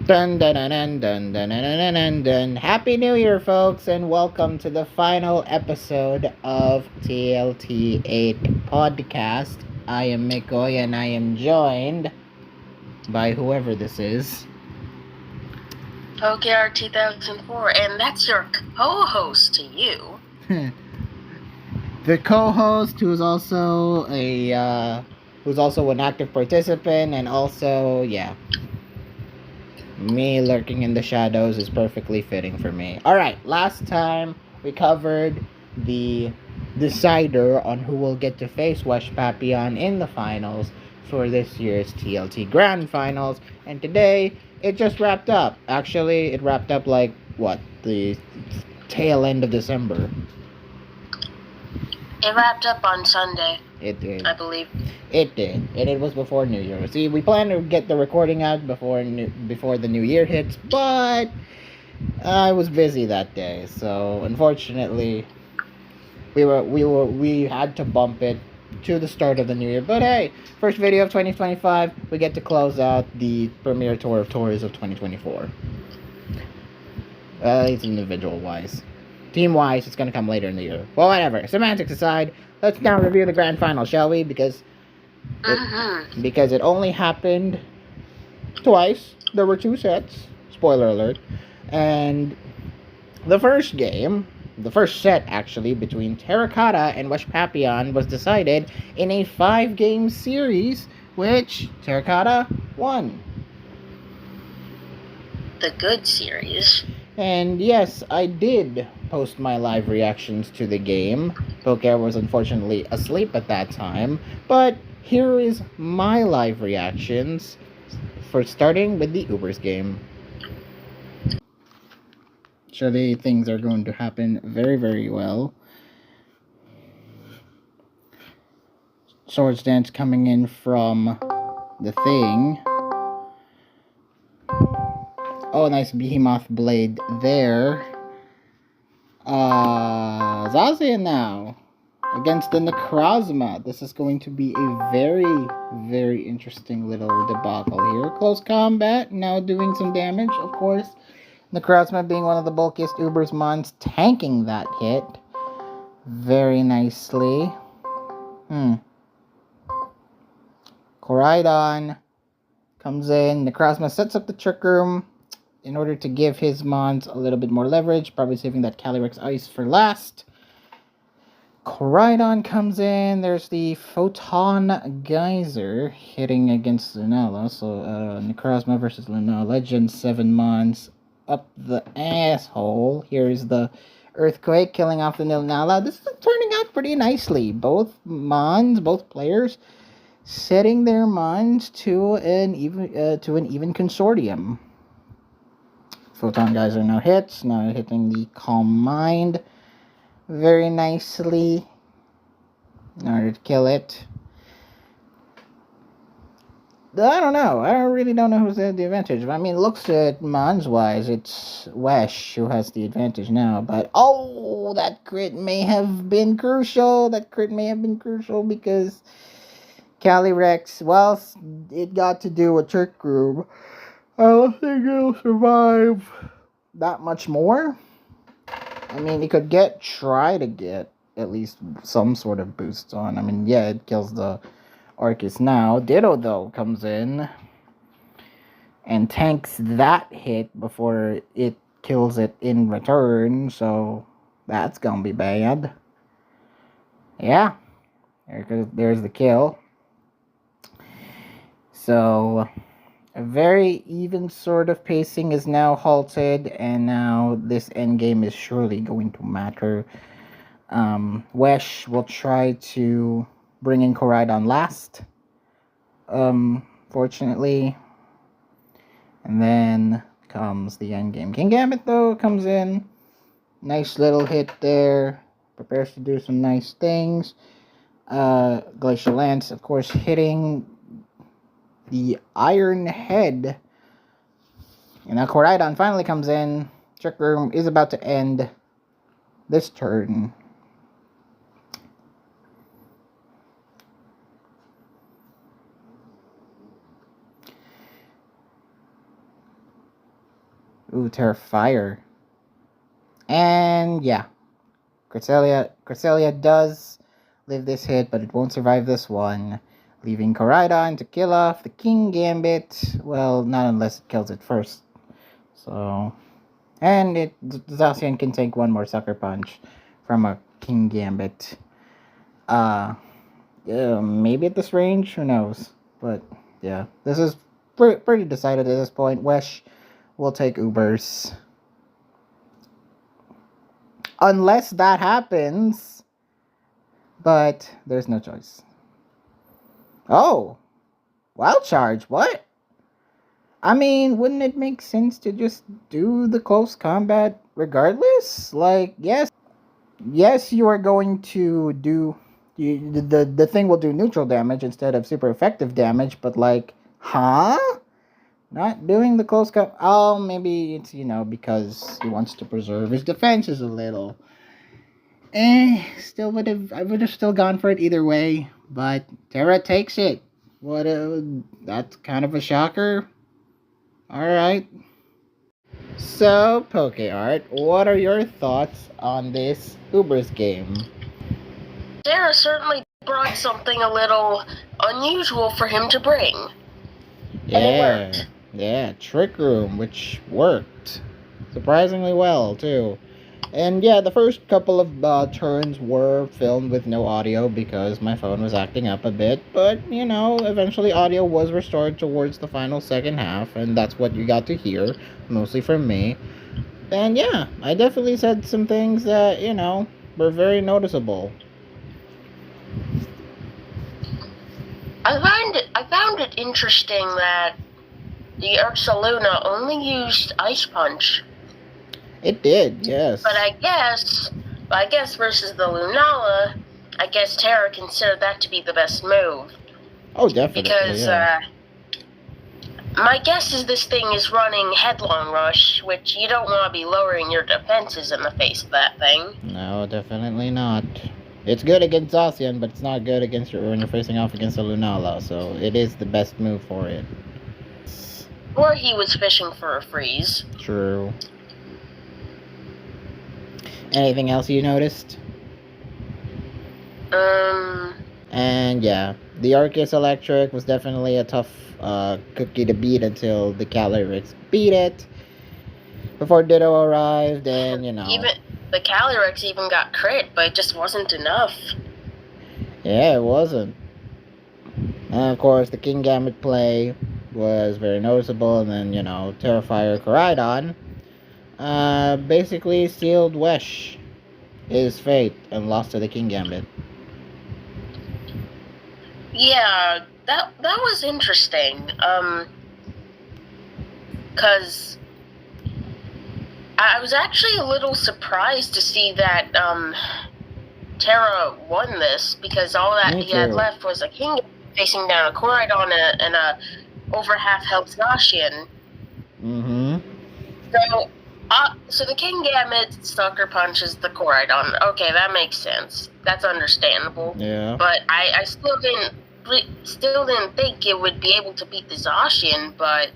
Dun dun dun dun dun dun dun dun dun dun. Happy New Year, folks, and welcome to the final episode of TLT 8 podcast. I am Mikoy, and I am joined by whoever this is. OKR 2004, and that's your co-host to you. The co-host, who's also an active participant, and also, yeah, me lurking in the shadows is perfectly fitting for me. Alright, last time we covered the decider on who will get to face Wesh Papillon in the finals for this year's TLT Grand Finals, and today it just wrapped up. Actually, it wrapped up like, what, the tail end of December. It wrapped up on Sunday. It did. I believe. It did, and it was before New Year. See, we planned to get the recording out before the New Year hits, but I was busy that day, so unfortunately, we had to bump it to the start of the new year. But hey, first video of 2025, we get to close out the premier tour of tours of 2024. It's individual wise. Team wise, it's gonna come later in the year. Well, whatever. Semantics aside, let's now review the grand final, shall we? Because it only happened twice. There were two sets. Spoiler alert. And the first set actually, between Terracotta and Wesh Papillon was decided in a 5-game series, which Terracotta won. The good series. And yes, I did post my live reactions to the game. Poker was unfortunately asleep at that time, but here is my live reactions for starting with the Ubers game. Surely things are going to happen very, very well. Swords Dance coming in from the thing. Oh, nice Behemoth Blade there. Zacian now against the Necrozma. This is going to be a very, very interesting little debacle here. Close combat, now doing some damage, of course. Necrozma being one of the bulkiest Ubers mons, tanking that hit very nicely. Koraidon comes in. Necrozma sets up the Trick Room in order to give his mons a little bit more leverage, probably saving that Calyrex Ice for last. Koraidon comes in. There's the Photon Geyser hitting against Lunala. So Necrozma versus Lunala. Legend 7 mons up the asshole. Here's the Earthquake killing off the Lunala. This is turning out pretty nicely. Both mons, both players, setting their mons to an even consortium. Photon Geyser now hits. Now hitting the Calm Mind very nicely in order to kill it. I don't know. I really don't know who's the advantage. I mean, looks at mons wise, it's Wesh who has the advantage now. But oh, that crit may have been crucial. Because Calyrex, well, it got to do a Trick Room. I don't think it'll survive that much more. I mean, it could try to get at least some sort of boost on. I mean, yeah, it kills the Arceus now. Ditto, though, comes in and tanks that hit before it kills it in return. So that's gonna be bad. Yeah, there's the kill. So a very even sort of pacing is now halted, and now this endgame is surely going to matter. Wesh will try to bring in Koraidon last, fortunately. And then comes the endgame. King Gambit, though, comes in. Nice little hit there. Prepares to do some nice things. Glacial Lance, of course, hitting the Iron Head. And now Koraidon finally comes in. Trick Room is about to end this turn. Ooh, Terrifier. And yeah, Cresselia does live this hit, but it won't survive this one, leaving Koraidon to kill off the King Gambit. Well, not unless it kills it first. So, and Zacian can take one more Sucker Punch from a King Gambit. Yeah, maybe at this range, who knows? But yeah, this is pretty decided at this point. Wesh will take Ubers. Unless that happens, but there's no choice. Oh, Wild Charge, what? I mean, wouldn't it make sense to just do the close combat regardless? Like, yes, you are going to do the thing will do neutral damage instead of super effective damage, but like, huh? Not doing the close combat. Oh, maybe it's because he wants to preserve his defenses a little. Still I would have still gone for it either way, but Terra takes it. That's kind of a shocker. Alright. So, PokeArt, what are your thoughts on this Ubers game? Sarah certainly brought something a little unusual for him to bring. Yeah, Trick Room, which worked surprisingly well, too. And yeah, the first couple of turns were filmed with no audio because my phone was acting up a bit. But, eventually audio was restored towards the final second half, and that's what you got to hear, mostly from me. And yeah, I definitely said some things that, were very noticeable. I found it interesting that the Ursaluna only used Ice Punch. It did, yes. But I guess versus the Lunala, I guess Terra considered that to be the best move. Oh, definitely. Because my guess is this thing is running Headlong Rush, which you don't want to be lowering your defenses in the face of that thing. No, definitely not. It's good against Zacian, but it's not good when you're facing off against a Lunala, so it is the best move for it. Or he was fishing for a freeze. True. Anything else you noticed? And yeah, the Arceus Electric was definitely a tough cookie to beat until the Calyrex beat it. Before Ditto arrived, and Even the Calyrex even got crit, but it just wasn't enough. Yeah, it wasn't. And of course, the King Gambit play was very noticeable, and then, Terrifier Koraidon basically sealed Wesh his fate and lost to the King Gambit. Yeah, that was interesting. Cause I was actually a little surprised to see that Terra won this, because all that he had left was a King facing down a Koraidon and a over half health Zacian. So the King Gambit Sucker Punches the Koraidon. Okay, that makes sense. That's understandable. Yeah. But I still didn't think it would be able to beat the Zacian, but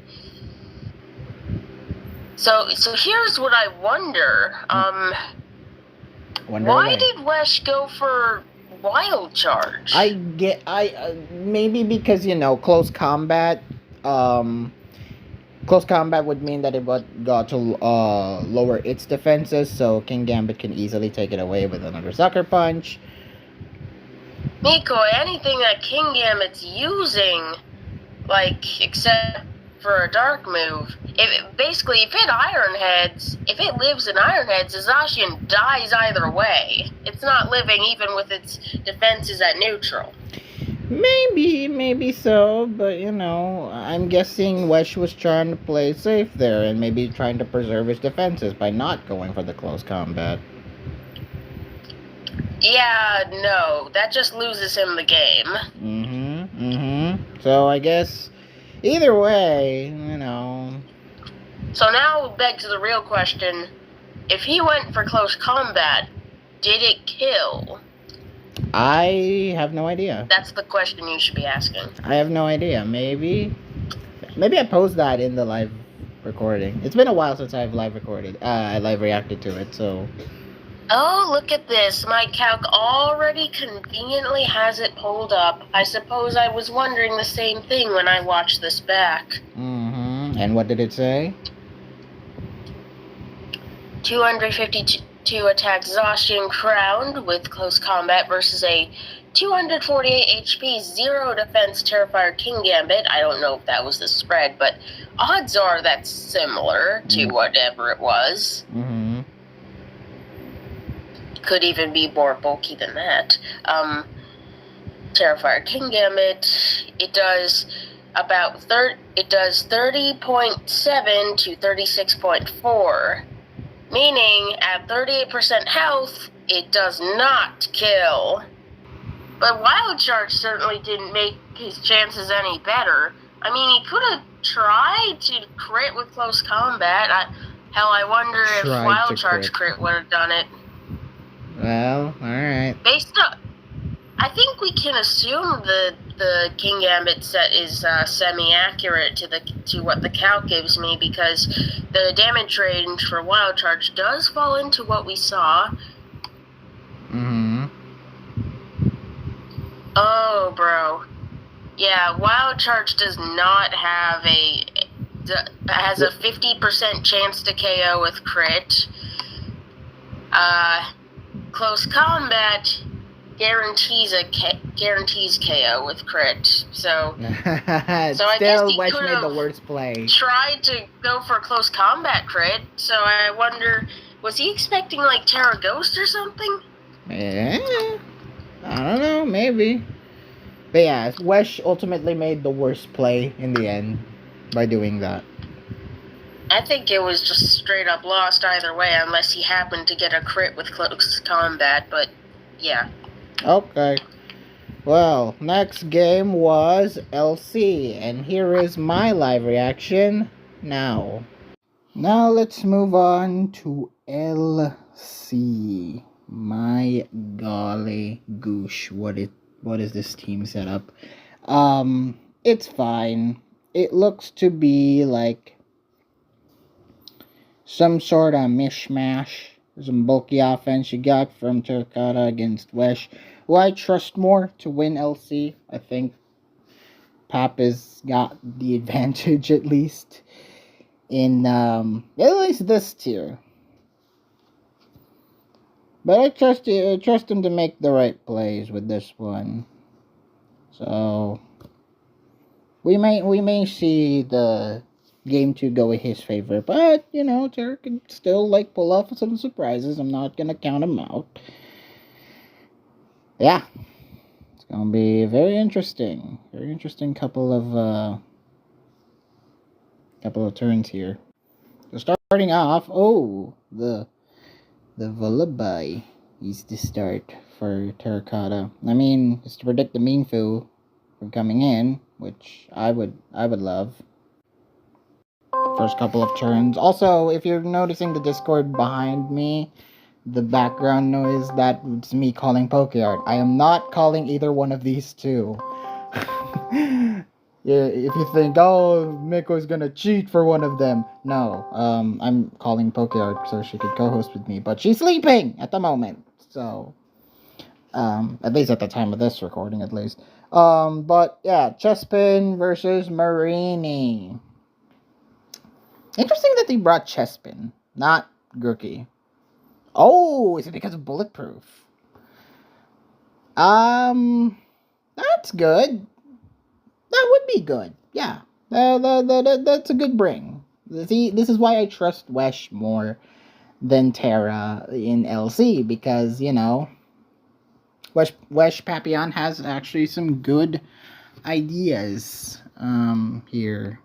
so here's what I wonder. Why did Wesh go for Wild Charge? Maybe because close combat. Close combat would mean that it got to lower its defenses, so King Gambit can easily take it away with another Sucker Punch. Miko, anything that King Gambit's using, except for a dark move, if it lives in Iron Heads, Zacian dies either way. It's not living even with its defenses at neutral. Maybe so, but I'm guessing Wesh was trying to play safe there and maybe trying to preserve his defenses by not going for the close combat. Yeah, no, that just loses him the game. So I guess either way, So now begs the real question: if he went for close combat, did it kill? I have no idea. That's the question you should be asking. I have no idea. Maybe I posed that in the live recording. It's been a while since I've live recorded. I live reacted to it, so. Oh, look at this. My calc already conveniently has it pulled up. I suppose I was wondering the same thing when I watched this back. Mm-hmm. And what did it say? 252 attack Zacian crowned with close combat versus a 248 HP, 0 defense Terrifier King Gambit. I don't know if that was the spread, but odds are that's similar to whatever it was. Mm-hmm. Could even be more bulky than that. Terrifier King Gambit, it does 30.7 to 36.4, meaning at 38% health, it does not kill. But Wild Charge certainly didn't make his chances any better. I mean, he could have tried to crit with close combat. I wonder if Wild Charge crit would have done it. Well, alright. I think we can assume the King Gambit set is semi-accurate to what the calc gives me, because the damage range for Wild Charge does fall into what we saw. Mm-hmm. Oh, bro. Yeah, Wild Charge does not have has a 50% chance to KO with crit. Close combat guarantees KO with crit. So I guess he Wesh could made the have worst play. tried to go for close combat crit. So I wonder, was he expecting like Terra Ghost or something? Yeah, I don't know, maybe. But yeah, Wesh ultimately made the worst play in the end by doing that. I think it was just straight up lost either way, unless he happened to get a crit with close combat, but yeah. Okay. Well, next game was LC, and here is my live reaction now. Now let's move on to LC. My golly goosh, what is this team setup? It's fine. It looks to be like some sort of mishmash. Some bulky offense you got from Terracotta against Wesh, who I trust more to win LC. I think Pop has got the advantage at least in this tier. But I trust him to make the right plays with this one. So we may see the game 2 go in his favor, but Terra can still pull off some surprises. I'm not gonna count him out. Yeah, it's gonna be very interesting couple of turns here. So starting off, the Lullaby is the start for Terracotta. I mean, it's to predict the Mean Foo from coming in, which I would love. First couple of turns. Also, if you're noticing the Discord behind me, the background noise, that's me calling Pokeart. I am not calling either one of these two. Yeah, if you think, Miko's gonna cheat for one of them. No, I'm calling Pokeart so she could co-host with me, but she's sleeping at the moment. So, at least at the time of this recording, at least. But yeah, Chespin versus Marini. Interesting that they brought Chespin, not Gurky. Oh, is it because of Bulletproof? That's good. That would be good. Yeah, that's a good bring. See, this is why I trust Wesh more than Terra in LC, because, Wesh Papillon has actually some good ideas here.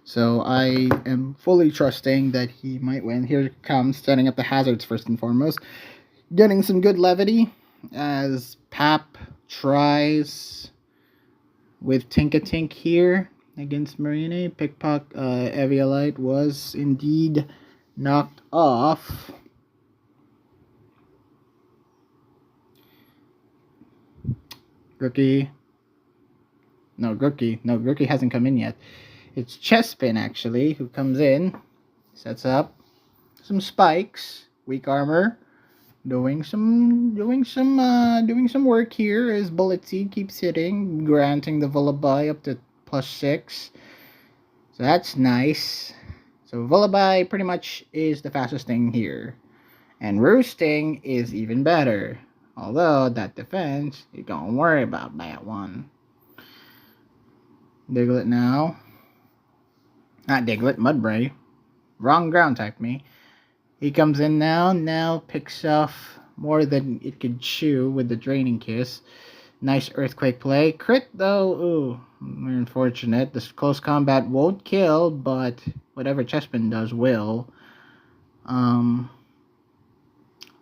So I am fully trusting that he might win. Here comes setting up the hazards first and foremost. Getting some good levity as Pap tries with Tinkatink here against Marine. Pickpock Eviolite was indeed knocked off. Gurky hasn't come in yet. It's Chespin actually who comes in, sets up some spikes, weak armor, doing some work here as Bullet Seed keeps hitting, granting the Vullaby up to +6. So that's nice. So Vullaby pretty much is the fastest thing here. And Roosting is even better. Although that defense, you don't worry about that one. Diglett now. Not Diglett, Mudbray. Wrong ground type me. He comes in now picks off more than it could chew with the Draining Kiss. Nice Earthquake play. Crit though, ooh, very unfortunate. This close combat won't kill, but whatever Chespin does will.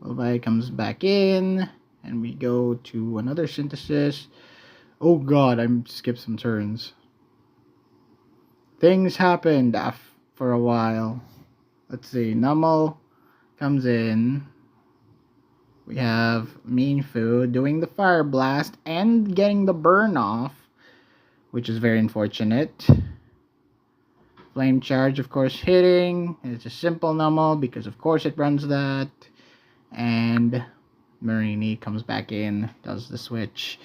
Levi comes back in, and we go to another Synthesis. Oh god, I skipped some turns. Things happened for a while. Let's see, Nummel comes in. We have Meanfu doing the Fire Blast and getting the burn off, which is very unfortunate. Flame Charge, of course, hitting. It's a simple Nummel because, of course, it runs that. And Marini comes back in, does the switch.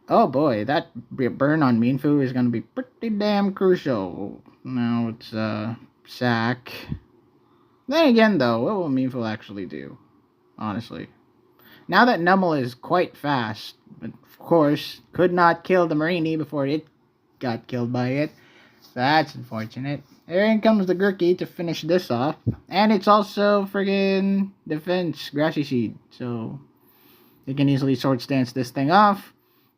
Oh boy, that burn on Meanfu is going to be pretty damn crucial. Now it's Sack. Then again, though, what will Meanfu actually do? Honestly. Now that Nummel is quite fast, but of course, could not kill the Marini before it got killed by it. That's unfortunate. There comes the Gurky to finish this off. And it's also friggin' defense, Grassy Seed. So, they can easily Sword Stance this thing off.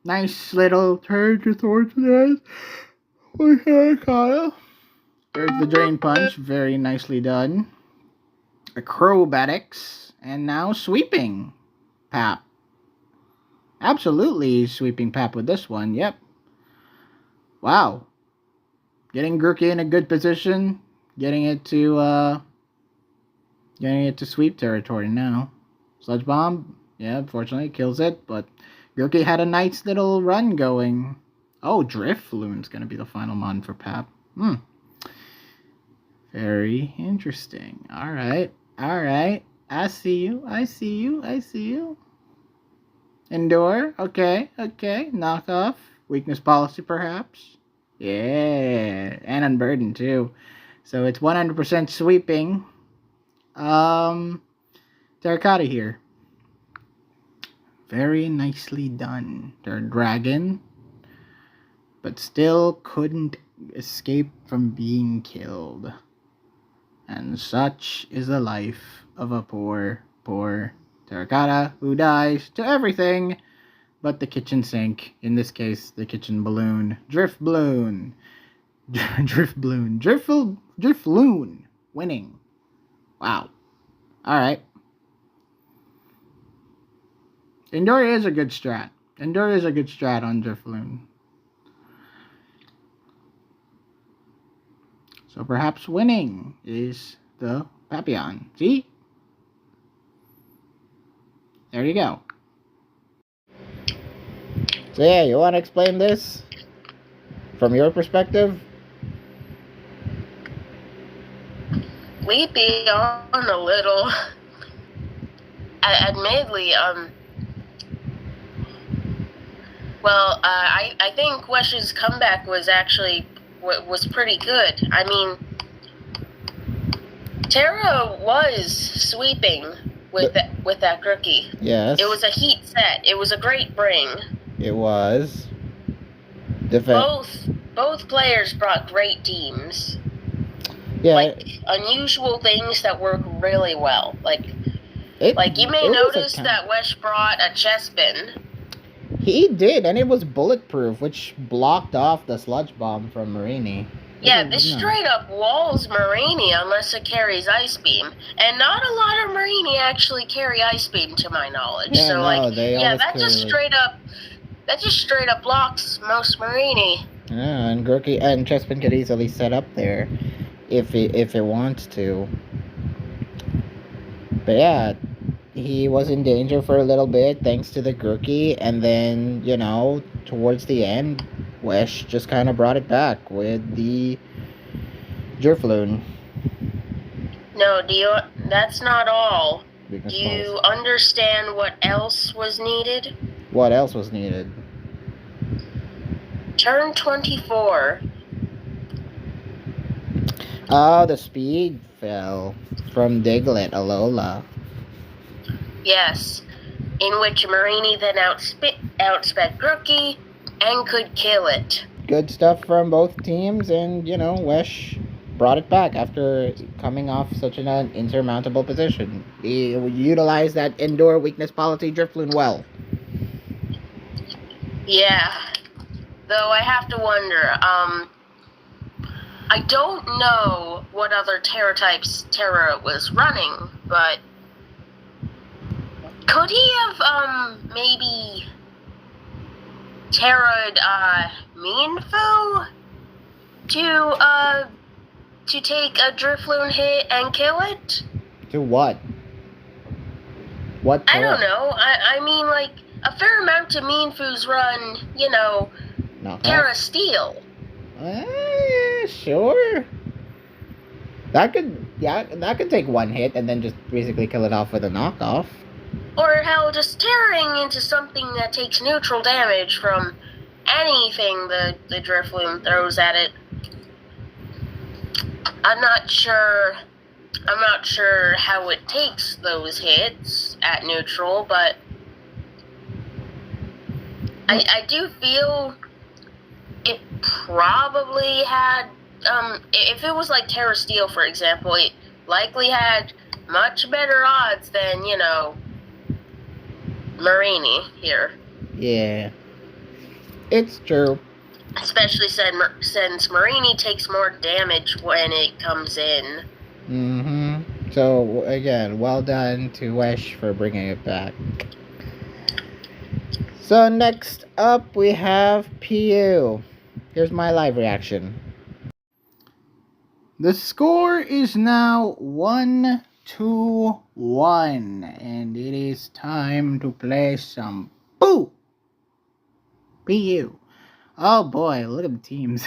Nice little turn to Sword Stance. Okay, Kyle. There's the Drain Punch. Very nicely done. Acrobatics. And now Sweeping Pap. Absolutely Sweeping Pap with this one. Yep. Wow. Getting Gurky in a good position. Getting it to sweep territory now. Sludge Bomb. Yeah, unfortunately kills it. But Gurky had a nice little run going. Oh, Drifloon's going to be the final mon for Pap. Very interesting. Alright. I see you. Endure. Okay. Knockoff. Weakness policy, perhaps. Yeah. And Unburden, too. So it's 100% sweeping. Terracotta here. Very nicely done. They're a dragon. But still couldn't escape from being killed. And such is the life of a poor Terracotta who dies to everything but the kitchen sink. In this case, the kitchen balloon. Drifloon. Drifloon. Winning. Wow. Alright. Endure is a good strat. on Drifloon. So perhaps winning is the Papillon. See? There you go. So yeah, you want to explain this from your perspective? Lead me on a little. Admittedly, I think Wesh's comeback was actually was pretty good. I mean, Terra was sweeping with that rookie. Yes. It was a heat set. It was a great bring. It was. Both players brought great teams. Yeah. Like unusual things that work really well. Like you may notice that Wesh brought a Chespin. He did, and it was bulletproof, which blocked off the sludge bomb from Marini. Yeah, this straight up walls Marini unless it carries Ice Beam. And not a lot of Marini actually carry Ice Beam to my knowledge. Yeah, so that just straight up blocks most Marini. Yeah, and Gurky and Chespin could easily set up there if it wants to. But yeah, he was in danger for a little bit thanks to the Gurky, and then, towards the end, Wesh just kind of brought it back with the Drifloon. No, that's not all. Weakness Do you policy. understand what else was needed? What else was needed? Turn 24. Oh, the speed fell from Diglett, Alola. Yes, in which Marini then outsped Grookey and could kill it. Good stuff from both teams, and, Wesh brought it back after coming off such an insurmountable position. He utilized that indoor weakness policy Drifloon well. Yeah, though I have to wonder, I don't know what other Terra types Terra was running, but could he have, maybe Terra'd, Mienfoo to take a Drifloon hit and kill it? To what? What I Terra? don't know. I mean, like, a fair amount of Mienfoo's run, Terra Steel. Sure. That could take one hit and then just basically kill it off with a knockoff. Or hell, just tearing into something that takes neutral damage from anything the Drifloon throws at it. I'm not sure how it takes those hits at neutral, but I do feel it probably had, if it was like Terra Steel, for example, it likely had much better odds than, Marini here. Yeah. It's true. Especially since Marini takes more damage when it comes in. Mm-hmm. So, again, well done to Wesh for bringing it back. So, next up, we have PU. Here's my live reaction. The score is now 1-1, and it is time to play some PU. Oh boy, look at the teams.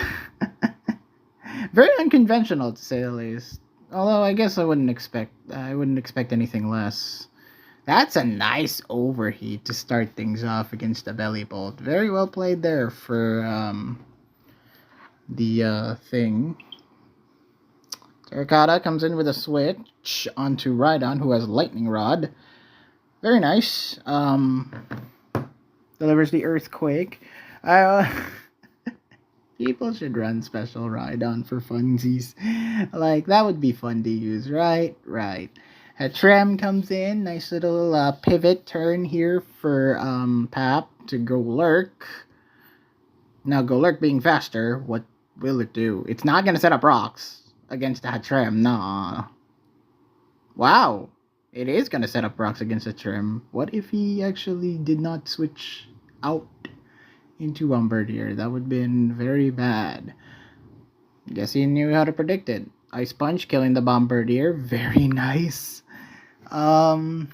Very unconventional, to say the least. Although I guess I wouldn't expect anything less. That's a nice overheat to start things off against the Belly Bolt. Very well played there for the thing. Terracotta comes in with a switch onto Rhydon, who has Lightning Rod. Very nice. Delivers the Earthquake. People should run special Rhydon for funsies. Like, that would be fun to use, right? Right. Trem comes in. Nice little pivot turn here for Pap to go Lurk. Now, go Lurk being faster, what will it do? It's not going to set up rocks against the Hattrem. Nah. Wow. It is going to set up rocks against Hattrem. What if he actually did not switch out into Bombardier? That would have been very bad. Guess he knew how to predict it. Ice Punch killing the Bombardier. Very nice. Salazzle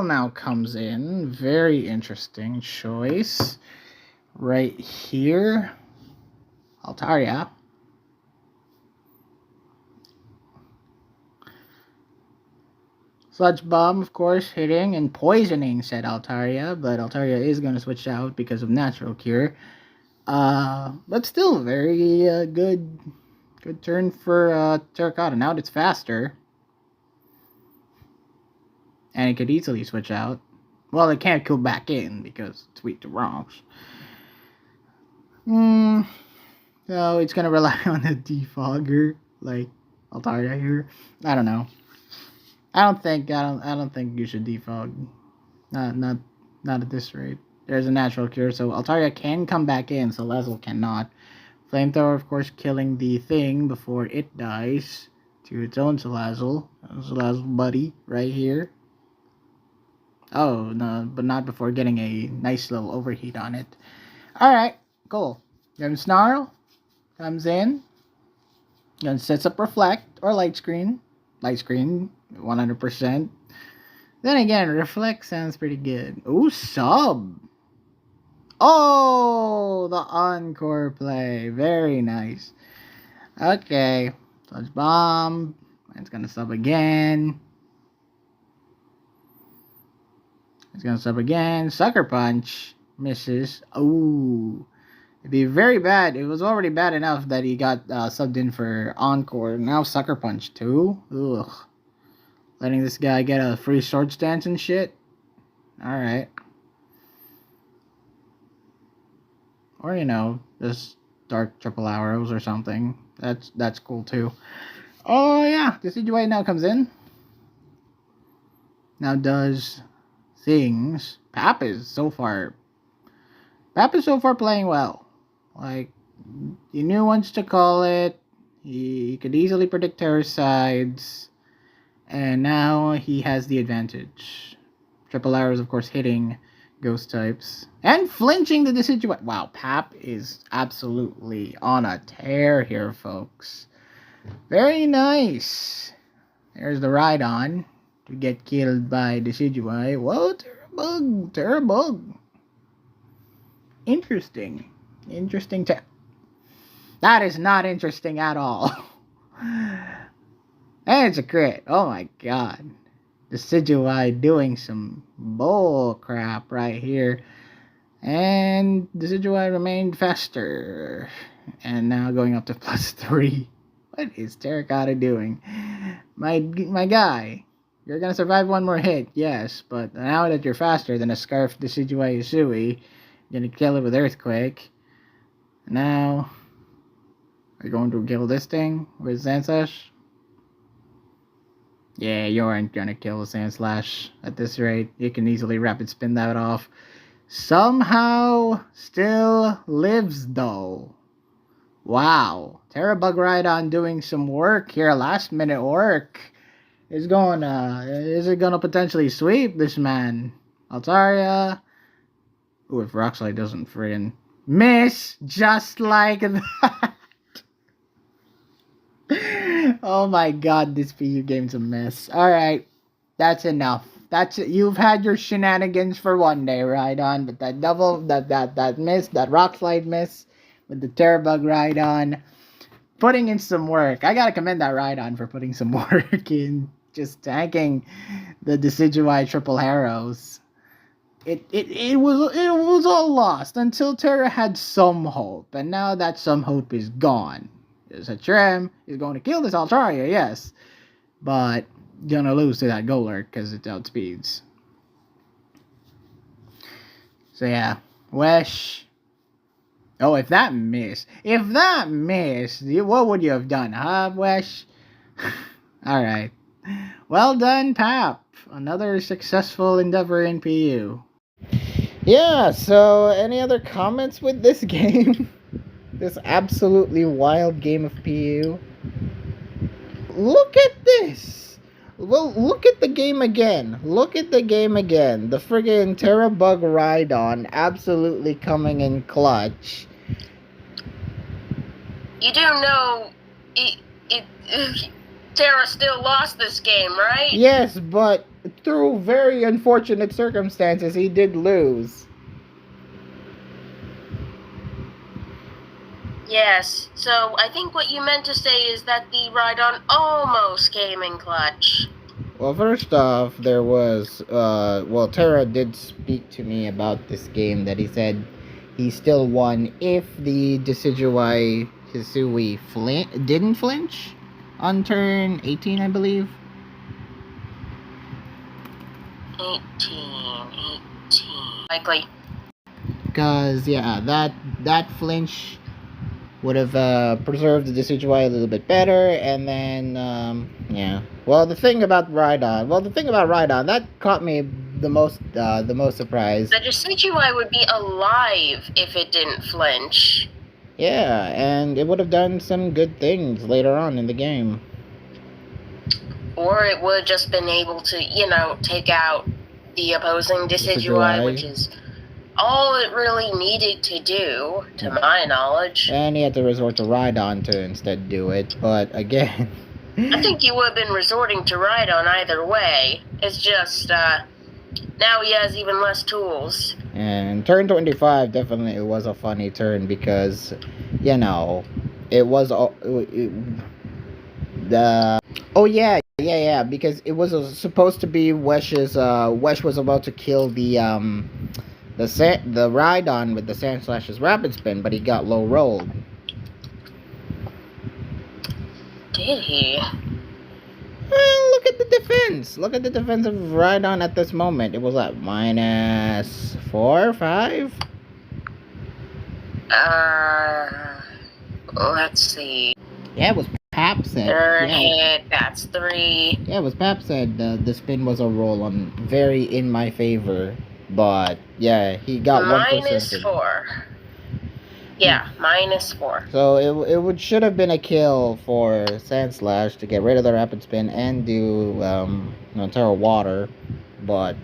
now comes in. Very interesting choice. Right here. Altaria. Sludge Bomb, of course, hitting and poisoning, said Altaria, but Altaria is going to switch out because of Natural Cure. But still, very good turn for Terracotta. Now it's faster. And it could easily switch out. Well, it can't go back in because it's weak to rocks. So it's going to rely on the defogger, like Altaria here. I don't know. I don't think you should defog. Not at this rate. There's a Natural Cure, so Altaria can come back in, so Salazzle cannot. Flamethrower, of course, killing the thing before it dies to its own Salazzle. Salazzle buddy right here. Oh, no, but not before getting a nice little overheat on it. Alright, cool. Then Snarl comes in. Then sets up Reflect or Light Screen. Light Screen, 100%. Then again, Reflect sounds pretty good. Ooh, Sub. Oh, the encore play. Very nice. Okay. Touch bomb. It's gonna sub again. It's gonna sub again. Sucker punch. Misses. Ooh. It'd be very bad. It was already bad enough that he got subbed in for encore. Now sucker punch too. Ugh. Letting this guy get a free sword stance and shit. Alright. Or, you know, just dark triple arrows or something. That's cool too. Oh yeah, the Decidueye now comes in. Now does things. Pap is so far playing well. Like, he knew once to call it. He could easily predict terror sides. And now he has the advantage. Triple arrows, of course, hitting ghost types. And flinching the Decidueye. Wow, Pap is absolutely on a tear here, folks. Very nice. There's the Rhydon to get killed by Decidueye. Whoa, Terrabug. Interesting. That is not interesting at all. And it's a crit. Oh my god. Decidueye doing some bull crap right here. And Decidueye remained faster. And now going up to +3. What is Terracotta doing? My guy. You're gonna survive one more hit, yes. But now that you're faster than a Scarf Decidueye Isui, you're gonna kill it with Earthquake. Now, are you going to kill this thing with Sandslash? Yeah, you aren't gonna kill the Sandslash at this rate. You can easily rapid spin that off. Somehow, still lives though. Wow. Terrabug Rhydon doing some work here, last minute work. Is it gonna potentially sweep this man? Altaria. Ooh, if Rockslide doesn't friggin' miss just like that. Oh my god, this PU game's a mess. Alright, that's enough. That's it. You've had your shenanigans for one day, Rhydon, but that miss, that Rockslide miss with the Terrabug Rhydon, putting in some work. I gotta commend that Rhydon for putting some work in, just tanking the Decidueye triple arrows. It was all lost until Terra had some hope, and now that some hope is gone. Trem is going to kill this Altaria, yes, but gonna lose to that Golurk because it outspeeds. So yeah, Wesh. Oh, if that missed, what would you have done, huh, Wesh? Alright. Well done, Pap. Another successful endeavor in PU. Yeah, so any other comments with this game? This absolutely wild game of PU. Look at this! Well, look at the game again. The friggin' Terrabug Rhydon absolutely coming in clutch. You do know Terra still lost this game, right? Yes, but through very unfortunate circumstances, he did lose. Yes, so I think what you meant to say is that the Rhydon almost came in clutch. Well, first off, there was, Terra did speak to me about this game, that he said he still won if the Decidueye Hisui didn't flinch on turn 18, I believe. 18. Likely. Because, yeah, that flinch would have preserved the Decidueye a little bit better, and then, yeah. Well, the thing about Rhydon, that caught me the most surprised. The Decidueye would be alive if it didn't flinch. Yeah, and it would have done some good things later on in the game. Or it would have just been able to, take out the opposing Decidueye, which is all it really needed to do, to my knowledge. And he had to resort to Rhydon to instead do it, but again... I think he would have been resorting to Rhydon either way. It's just, now he has even less tools. And turn 25 definitely was a funny turn because, you know, it was the oh yeah because it was supposed to be Wesh was about to kill the Rhydon with the Sand Slash's Rapid Spin, but he got low rolled. Did he? Well, look at the defense. Look at the defense of Rhydon at this moment. It was like -4, 5. Let's see. Yeah, it was Pap said. Third hit, that's 3. Yeah, it was Pap said the spin was a roll on very in my favor, but yeah, he got -4. Yeah, -4. So it should have been a kill for Sand Slash to get rid of the Rapid Spin and do Terra Water, but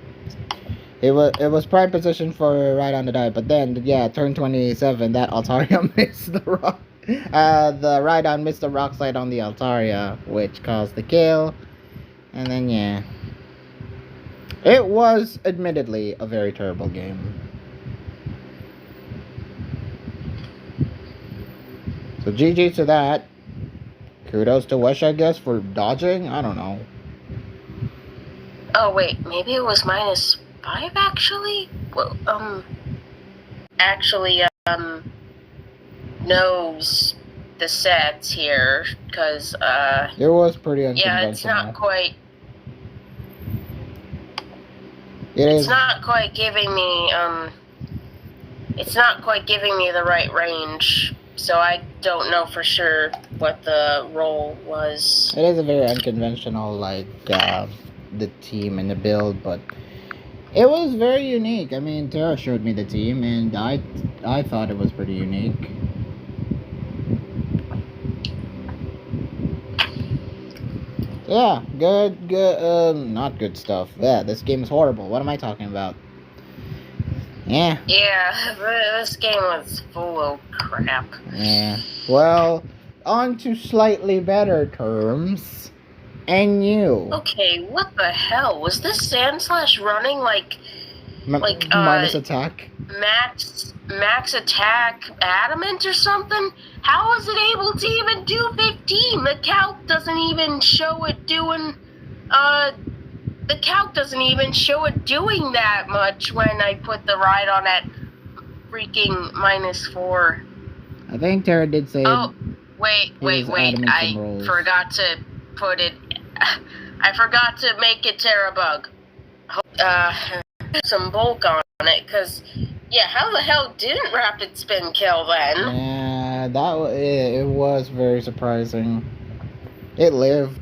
it was prime position for right on the die. But then turn 27, that Altaria missed the rock. The Rhydon missed the rock slide on the Altaria, which caused the kill. And then it was admittedly a very terrible game. So GG to that. Kudos to Wesh, I guess, for dodging. I don't know. Oh wait, maybe it was -5 actually. Well, actually, knows the sets here because it was pretty unconventional. Yeah, it's not quite. It's not quite giving me It's not quite giving me the right range, so I don't know for sure what the roll was. It is a very unconventional, like the team and the build, but it was very unique. I mean, Terra showed me the team, and I thought it was pretty unique. Yeah, good, not good stuff. Yeah, this game is horrible. What am I talking about? Yeah. Yeah, this game was full of crap. Yeah. Well, on to slightly better terms. And you. Okay, what the hell? Was this Sand Slash running minus attack? Max attack adamant or something? How was it able to even do 15? The calc doesn't even show it doing doing that much when I put the ride on at freaking -4. I think Terra did say. Oh, wait. I forgot to put it. I forgot to make it Terra bug. Some bulk on it, because, yeah, how the hell didn't Rapid Spin kill then? Yeah, it was very surprising. It lived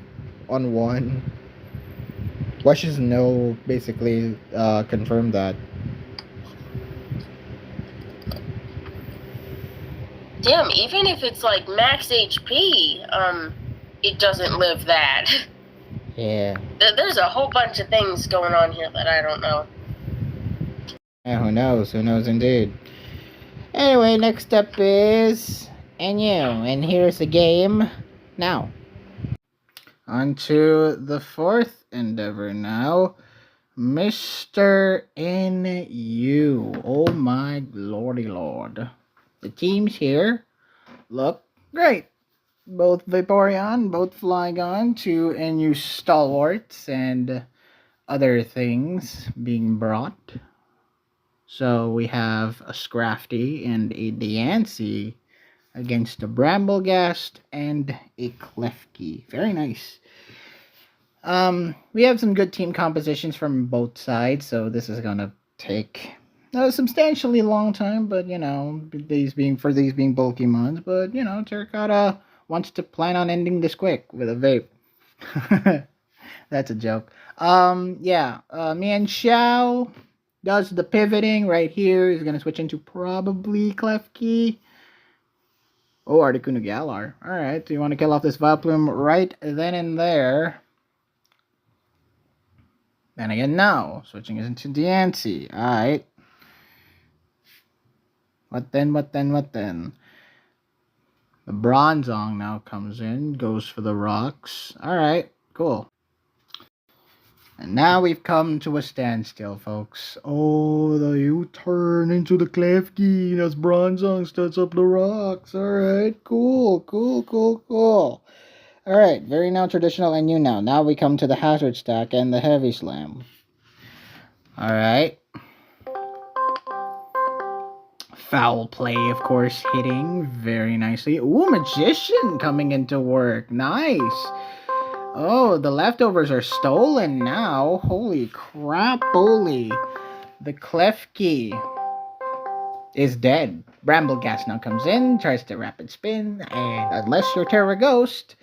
on 1. Wesh's no basically confirmed that. Damn, even if it's like max HP, it doesn't live that. Yeah. There's a whole bunch of things going on here that I don't know. Yeah, who knows? Who knows indeed. Anyway, next up is and here's the game now. On to the 4th endeavor now. Mr. NU. Oh my lordy lord. The teams here look great. Both Vaporeon, both Flygon, 2 NU stalwarts, and other things being brought. So we have a Scrafty and a Diancie against a Bramblegast and a Klefki. Very nice. We have some good team compositions from both sides, so this is gonna take a substantially long time, but these being bulky mons, but Terracotta wants to plan on ending this quick with a vape. That's a joke. Mian Xiao does the pivoting right here. He's gonna switch into probably Klefki. Oh, Articuno Galar. Alright, so you want to kill off this Vileplume right then and there. Then again, no. Switching it into Diancie. Alright. What then? The Bronzong now comes in. Goes for the rocks. Alright, cool. And now we've come to a standstill, folks. Oh, the U-turn into the Klefki as Bronzong starts up the rocks. Alright, cool. Alright, very now traditional and new now. Now we come to the hazard stack and the heavy slam. Alright. Foul play, of course, hitting very nicely. Ooh, magician coming into work. Nice. Oh, the leftovers are stolen now. Holy crap, holy. The Klefki is dead. Brambleghast now comes in, tries to rapid spin, and unless you're Terra Ghost,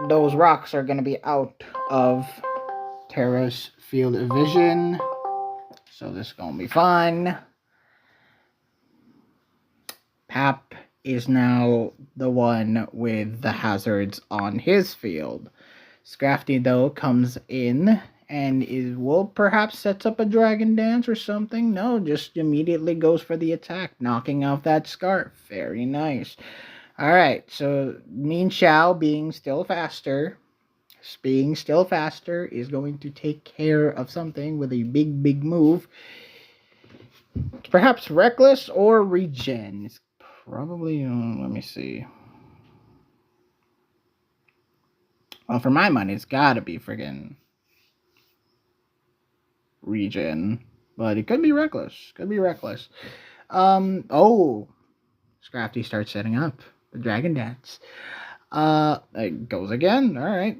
those rocks are going to be out of Terra's field of vision. So this is going to be fun. Pap is now the one with the hazards on his field. Scrafty, though, comes in and will perhaps sets up a dragon dance or something. No, just immediately goes for the attack, knocking off that scarf. Very nice. Alright, so Mean Xiao being still faster is going to take care of something with a big move. Perhaps Reckless or Regen. It's probably, let me see. Well, for my money, it's gotta be friggin' Regen. But it could be Reckless. Oh, Scrafty starts setting up the Dragon Dance. It goes again. Alright.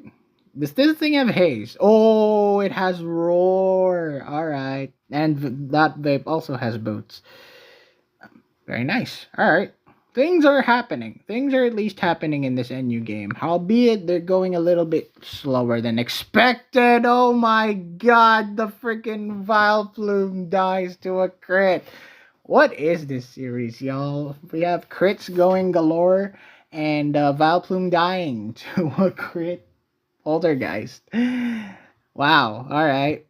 Does this thing have haze? Oh, it has roar. Alright. And that vape also has boots. Very nice. Alright. Things are happening. Things are at least happening in this NU game. Albeit they're going a little bit slower than expected. Oh my god. The freaking Vileplume dies to a crit. What is this series, y'all? We have crits going galore and Vileplume dying to a crit Poltergeist. Wow. Alright.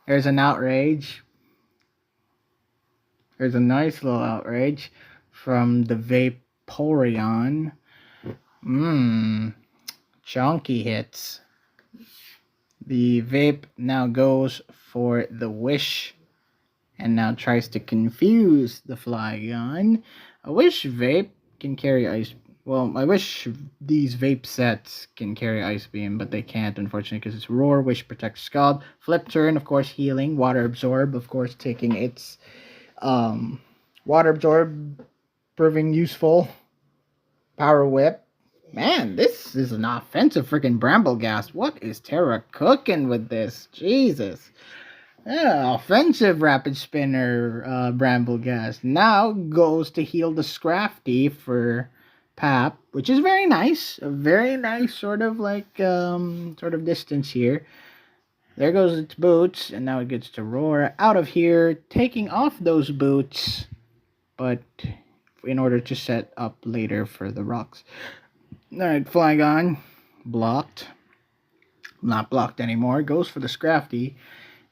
There's an outrage. There's a nice little outrage from the Vaporeon. Chunky hits. The Vape now goes for the Wish and now tries to confuse the Flygon. I wish Vape can carry Ice. Well, I wish these Vape sets can carry Ice Beam, but they can't, unfortunately, because it's Roar, Wish, Protect, Scald. Flip Turn, of course, healing. Water Absorb, of course, taking its Water Absorb, proving useful. Power Whip. Man, this is an offensive freaking Brambleghast. What is Terra cooking with this? Jesus. Yeah, offensive Rapid Spinner Brambleghast. Now goes to heal the Scrafty for Pap, which is very nice. A very nice sort of distance here. There goes its boots, and now it gets to roar out of here, taking off those boots, but in order to set up later for the rocks. Alright, Flygon, blocked. Not blocked anymore, goes for the Scrafty,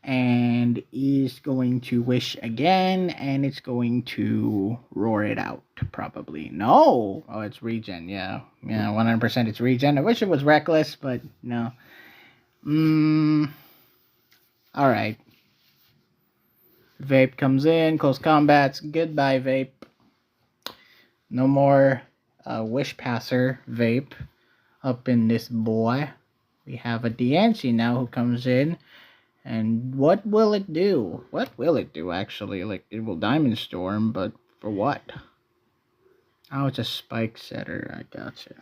and is going to Wish again, and it's going to roar it out, probably. No! Oh, it's Regen, yeah. Yeah, 100% it's Regen. I wish it was Reckless, but no. Alright. Vape comes in, close combats. Goodbye, Vape. No more Wish Passer Vape up in this boy. We have a Diancie now who comes in. And what will it do? What will it do, actually? Like, it will Diamond Storm, but for what? Oh, it's a Spike Setter. I gotcha.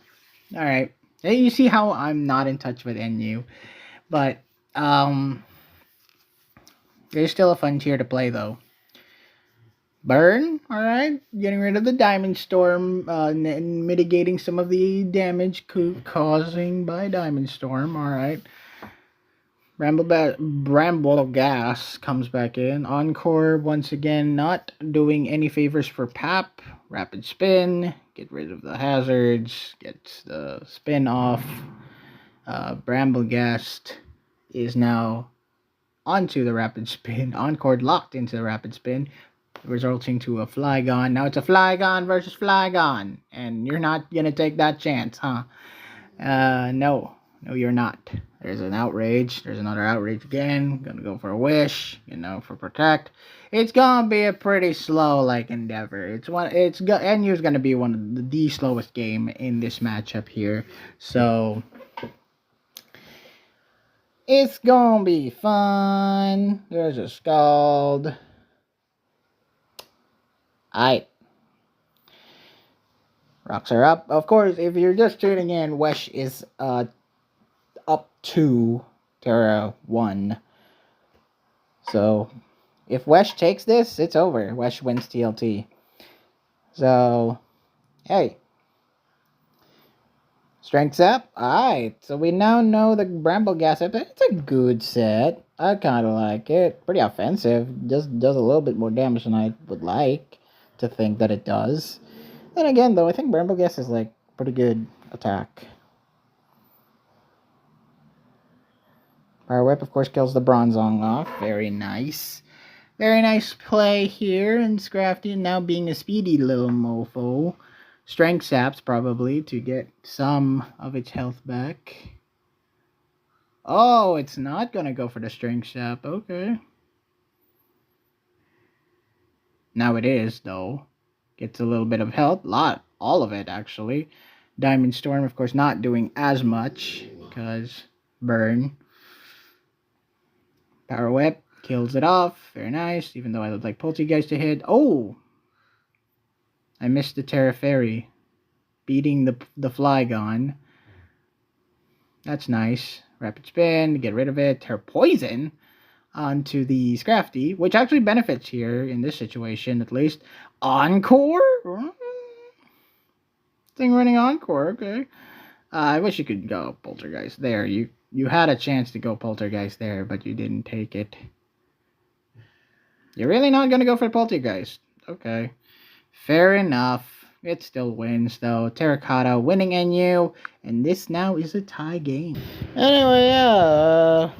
Alright. Hey, you see how I'm not in touch with NU. But, there's still a fun tier to play, though. Burn, alright. Getting rid of the Diamond Storm, and mitigating some of the damage causing by Diamond Storm, alright. Brambleghast comes back in. Encore, once again, not doing any favors for Pap. Rapid Spin, get rid of the hazards, gets the spin off. Brambleghast is now onto the Rapid Spin. Encore locked into the Rapid Spin, resulting to a Flygon. Now it's a Flygon versus Flygon, and you're not gonna take that chance, huh? No, you're not. There's an outrage. There's another outrage again. Gonna go for a wish. For protect. It's gonna be a pretty slow endeavor. NU's gonna be one of the slowest game in this matchup here. So it's gonna be fun. There's a Scald. Aight. Rocks are up. Of course, if you're just tuning in, Wesh is up 2, Terra 1. So, if Wesh takes this, it's over. Wesh wins TLT. So, hey. Strength's up. Alright, so we now know the Bramble Gas set. It's a good set. I kind of like it. Pretty offensive. Just does a little bit more damage than I would like to think that it does. Then again, though, I think Bramble Gas is pretty good attack. Power Whip, of course, kills the Bronzong off. Very nice. Very nice play here. And Scrafty now being a speedy little mofo. Strength saps, probably, to get some of its health back. Oh, it's not going to go for the Strength sap. Okay. Now it is, though. Gets a little bit of health. All of it, actually. Diamond Storm, of course, not doing as much. Because burn. Power Whip kills it off. Very nice. Even though I would like Poltergeist to hit. Oh! I missed the Terra Fairy. Beating the Flygon. That's nice. Rapid Spin. Get rid of it. Terra Poison onto the Scrafty. Which actually benefits here in this situation, at least. Encore? Thing running Encore. Okay. I wish you could go Poltergeist there. You had a chance to go Poltergeist there, but you didn't take it. You're really not going to go for Poltergeist. Okay. Fair enough. It still wins, though. Terracotta winning NU, and this now is a tie game. Anyway, yeah.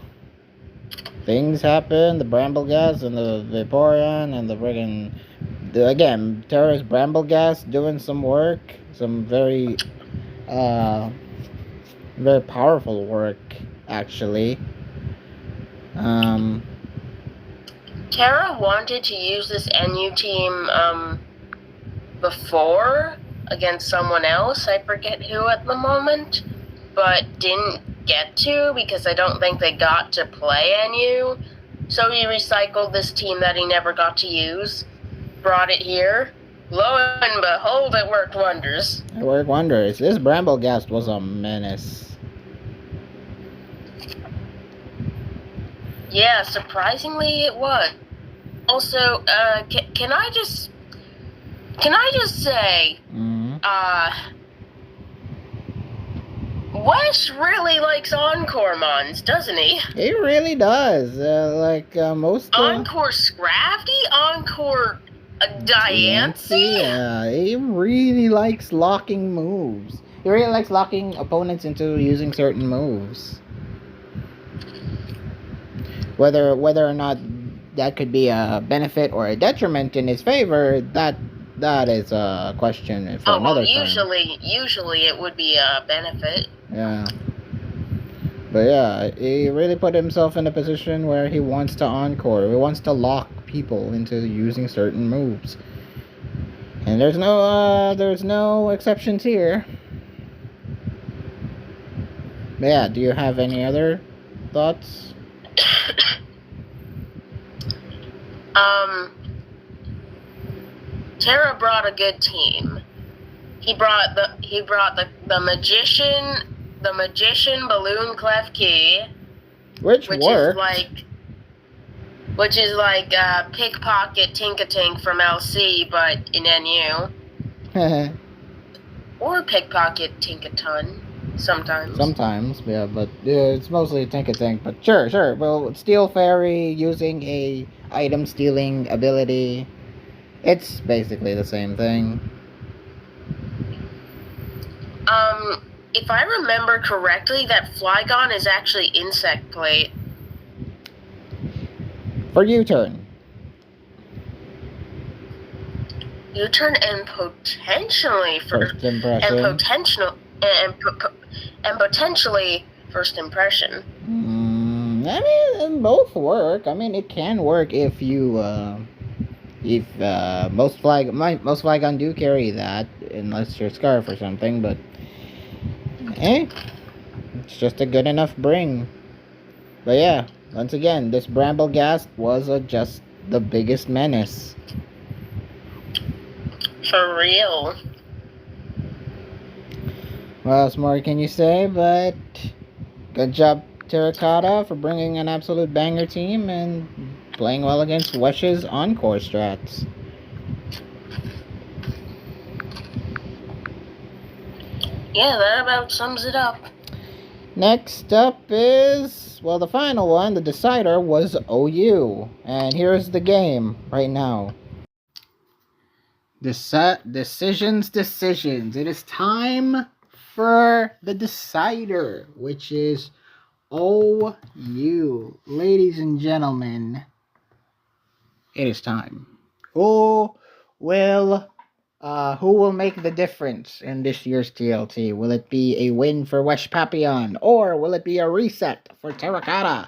Things happen. The Bramble Gas and the Vaporeon and the friggin'... Again, Terra's Bramble Gas doing some work. Some very powerful work, actually. Terra wanted to use this NU team before against someone else. I forget who at the moment, but didn't get to because I don't think they got to play NU. So he recycled this team that he never got to use, brought it here. Lo and behold, it worked wonders. It worked wonders. This Bramble Gas was a menace. Yeah, surprisingly it was. Also, can I just say, Wesh really likes Encore Mons, doesn't he? He really does. Most... Encore Scrafty? Encore Diancie? Yeah, he really likes locking moves. He really likes locking opponents into using certain moves. Whether or not that could be a benefit or a detriment in his favor, that is a question for another time. Usually it would be a benefit. Yeah. But yeah, he really put himself in a position where he wants to encore. He wants to lock people into using certain moves. And there's no exceptions here. But yeah, do you have any other thoughts? Terra brought a good team. He brought the magician balloon clef key, which worked. Which is like pickpocket Tinkatink from LC, but in NU. Or pickpocket Tinkaton. Sometimes, yeah, but it's mostly Tinkatink. But sure. Well, Steel Fairy using a item stealing ability. It's basically the same thing. If I remember correctly, that Flygon is actually Insect Plate. For U-turn. U-turn and potentially for... First impression. and potentially first impression. I mean, both work. I mean, it can work if you, most Flygon do carry that, unless you're Scarf or something, but, it's just a good enough bring. But yeah, once again, this Bramblegast was just the biggest menace. For real. What else more can you say? But good job, Terracotta, for bringing an absolute banger team and playing well against Wesh's Encore strats. Yeah, that about sums it up. Next up is, well, the final one, the decider, was OU. And here's the game right now. Decisions. It is time for the decider, which is OU. Ladies and gentlemen, it is time. Who will make the difference in this year's TLT? Will it be a win for Wesh Papillon, or will it be a reset for Terracotta?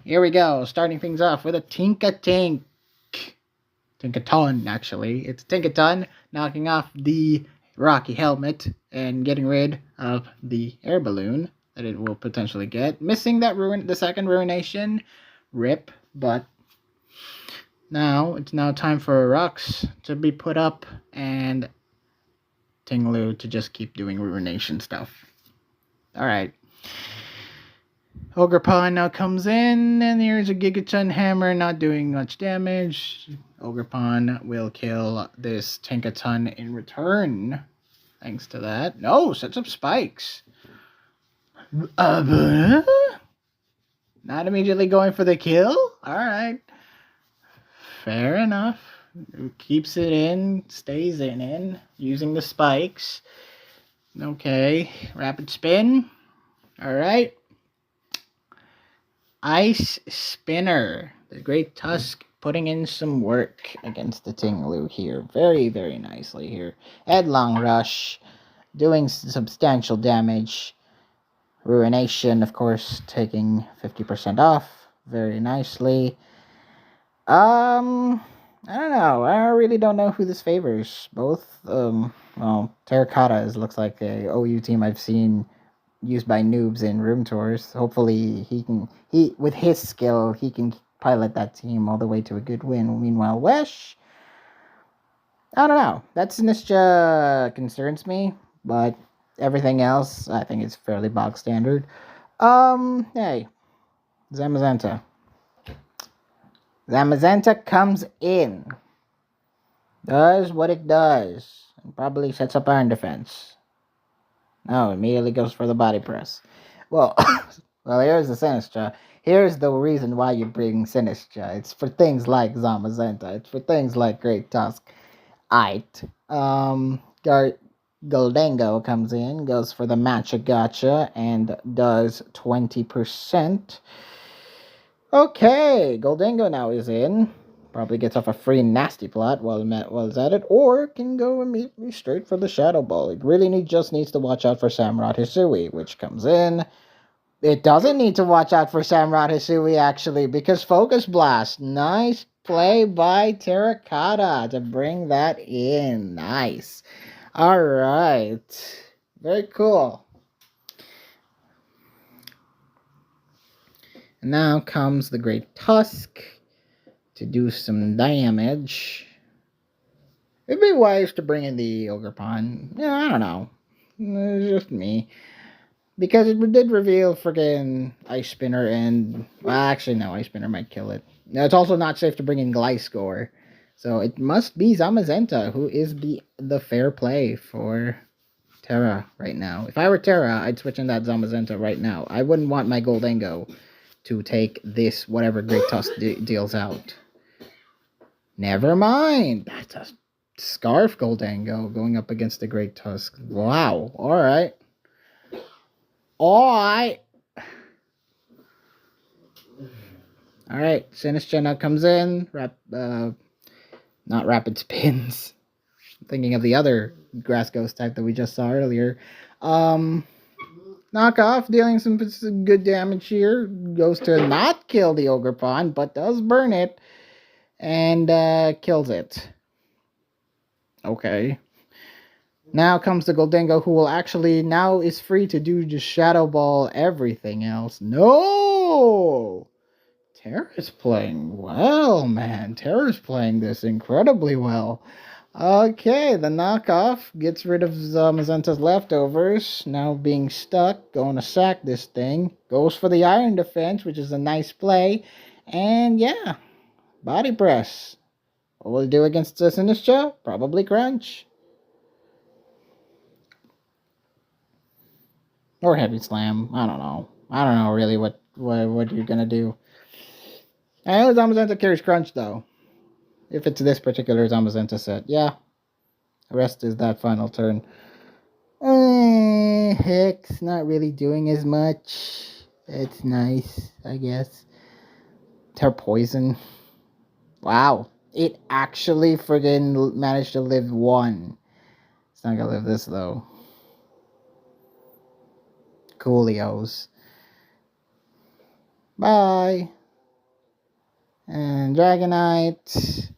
Here we go, starting things off with a Tinkaton, actually. It's Tinkaton knocking off the Rocky helmet and getting rid of the air balloon that it will potentially get. Missing that the second ruination. Rip, but it's now time for Rux to be put up and Tinglu to just keep doing ruination stuff. Alright. Ogerpon now comes in, and here's a Gigaton Hammer not doing much damage. Ogerpon will kill this Tinkaton in return. Thanks to that. No, sets up spikes. Not immediately going for the kill? Alright. Fair enough. Keeps it in, stays in, using the spikes. Okay, rapid spin. Alright. Ice Spinner. The Great Tusk putting in some work against the Tinglu here. Very, very nicely here. Headlong Rush. Doing substantial damage. Ruination, of course, taking 50% off. Very nicely. I don't know. I really don't know who this favors. Both, Terracotta looks like a OU team I've seen used by noobs in room tours. Hopefully with his skill, he can pilot that team all the way to a good win. Meanwhile, Wesh, I don't know. That Sinistra concerns me, but everything else, I think is fairly bog standard. Hey, Zamazenta. Zamazenta comes in, does what it does, and probably sets up Iron Defense. No, immediately goes for the body press. Well, here's the Sinistra. Here's the reason why you bring Sinistra. It's for things like Zamazenta. It's for things like Great Tusk. Goldango comes in, goes for the Matcha Gotcha, and does 20%. Okay, Goldango now is in. Probably gets off a free nasty plot while it's at it, or can go immediately straight for the Shadow Ball. It really just needs to watch out for Samurott Hisui, which comes in. It doesn't need to watch out for Samurott Hisui, actually, because Focus Blast. Nice play by Terracotta to bring that in. Nice. Alright. Very cool. And now comes the Great Tusk to do some damage. It'd be wise to bring in the Ogerpon. Yeah, I don't know. It's just me. Because it did reveal friggin' Ice Spinner and... Well, actually, no. Ice Spinner might kill it. Now, it's also not safe to bring in Gliscor. So it must be Zamazenta who is the fair play for Terra right now. If I were Terra, I'd switch in that Zamazenta right now. I wouldn't want my Goldango to take this whatever Great Tusk deals out. Never mind. That's a Scarf Goldango going up against the Great Tusk. Wow. Alright. Alright. Sinistra now comes in. Not rapid spins. Thinking of the other grass ghost type that we just saw earlier. Knockoff, dealing some good damage here. Goes to not kill the ogre pawn, but does burn it. And kills it. Okay. Now comes the Goldingo, who will actually now is free to do just Shadow Ball everything else. No! Terra's playing well, man. Terra's playing this incredibly well. Okay, the knockoff gets rid of Mazenta's leftovers. Now being stuck, going to sack this thing. Goes for the iron defense, which is a nice play. And yeah, body press. What will it do against the Sinistra? Probably crunch. Or heavy slam. I don't know. I don't know really what you're gonna do. I know Zamazenta carries crunch though. If it's this particular Zamazenta set. Yeah. The rest is that final turn. Hex not really doing as much. It's nice, I guess. Tear poison. Wow. It actually friggin' managed to live one. It's not gonna live this though. Coolios. Bye. And Dragonite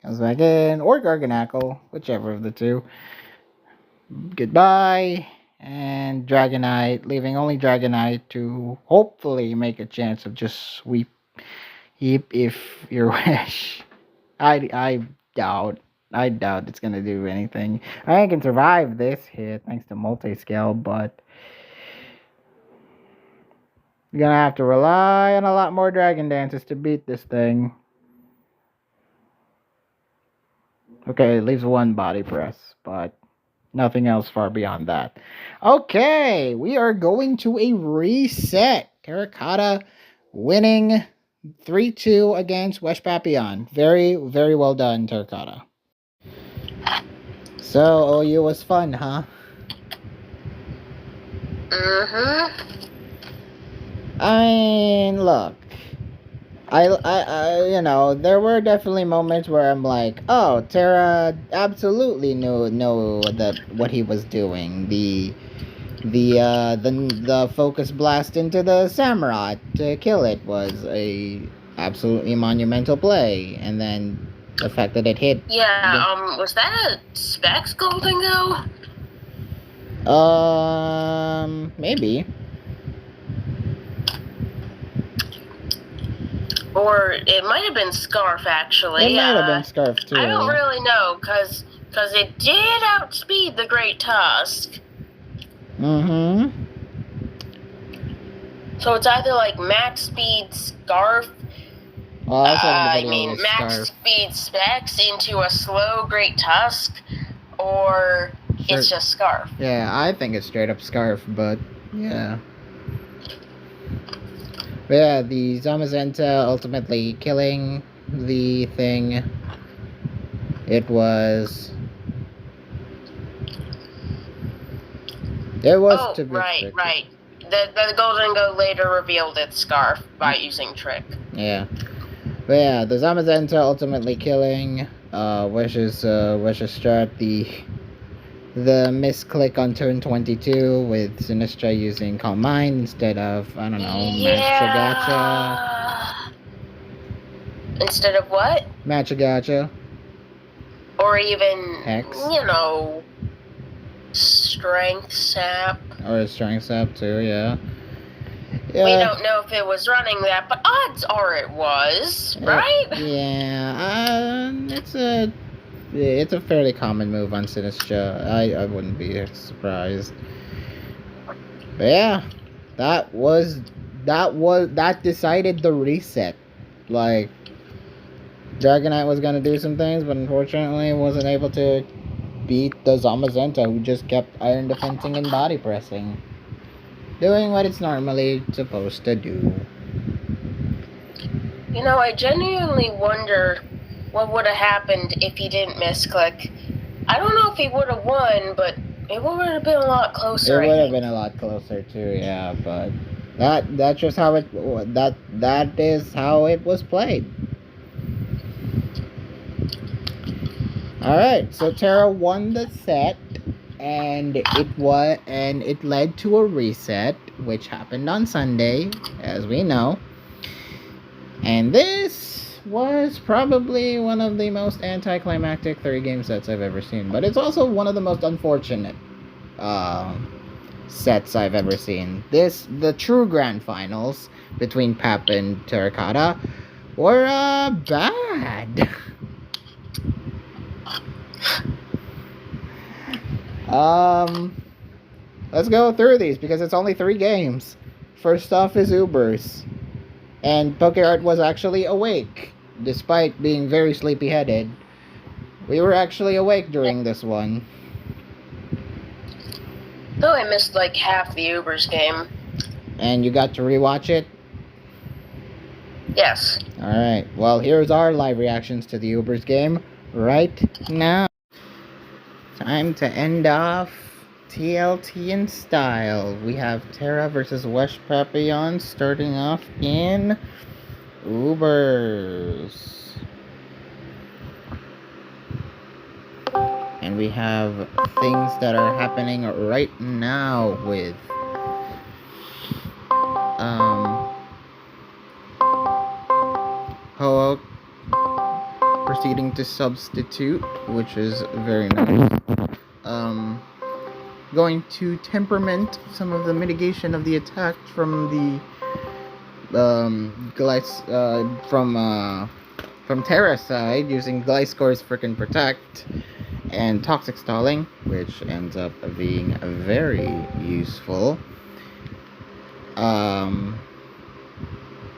comes back in, or Garganackle, whichever of the two. Goodbye. And Dragonite, leaving only Dragonite to hopefully make a chance of just sweep heap if your wish. I doubt it's gonna do anything. I can survive this hit thanks to multi-scale, but you're gonna have to rely on a lot more Dragon Dances to beat this thing. Okay, it leaves one body press, but nothing else far beyond that. Okay, we are going to a reset. Terracotta winning 3-2 against Wesh Papillon. Very, very well done, Terracotta. So, OU was fun, huh? I mean, look. I, you know, there were definitely moments where I'm like, oh, Terra absolutely knew that what he was doing. The focus blast into the Samurai to kill it was a absolutely monumental play, and then the fact that it hit. Yeah. Was that a Specs Goldingo? Maybe. Or it might have been Scarf, actually. It might have been Scarf, too. I don't really know, because it did outspeed the Great Tusk. Mm-hmm. So it's either like max speed Scarf, max speed Specs into a slow Great Tusk, or it's just Scarf. Yeah, I think it's straight up Scarf, but yeah. But yeah, the Zamazenta ultimately killing the thing. It was to be right. The Goldingo later revealed its Scarf by using Trick. Yeah. But yeah, the Zamazenta ultimately killing Wish's start the misclick on turn 22 with Sinistra using Calm Mind instead of, I don't know, Gacha. Instead of what? Gacha. Or even, Hex. Strength Sap. Or Strength Sap too, yeah. We don't know if it was running that, but odds are it was, right? Yeah, it's a fairly common move on Sinistra. I wouldn't be surprised. But yeah, that decided the reset. Like, Dragonite was gonna do some things, but unfortunately wasn't able to beat the Zamazenta, who just kept iron defensing and body pressing. Doing what it's normally supposed to do. I genuinely wonder what would have happened if he didn't misclick. I don't know if he would have won, but it would have been a lot closer. It would have been a lot closer too, yeah. But that's just how that is how it was played. Alright, so Tara won the set, and it led to a reset, which happened on Sunday, as we know. And this was probably one of the most anticlimactic 3-game sets I've ever seen, but it's also one of the most unfortunate sets I've ever seen. The true grand finals between Pap and Terracotta were bad. Let's go through these because it's only 3 games. First off is Ubers. And PokeArt was actually awake, despite being very sleepy-headed. We were actually awake during this one. Oh, I missed like half the Ubers game. And you got to rewatch it? Yes. Alright, well, here's our live reactions to the Ubers game right now. Time to end off TLT in style. We have Terra versus Wesh Papillon starting off in Ubers. And we have things that are happening right now with Ho-Oh proceeding to substitute, which is very nice. Going to temperament some of the mitigation of the attack from the from Terra's side using Gliscor's frickin' Protect and Toxic Stalling, which ends up being very useful.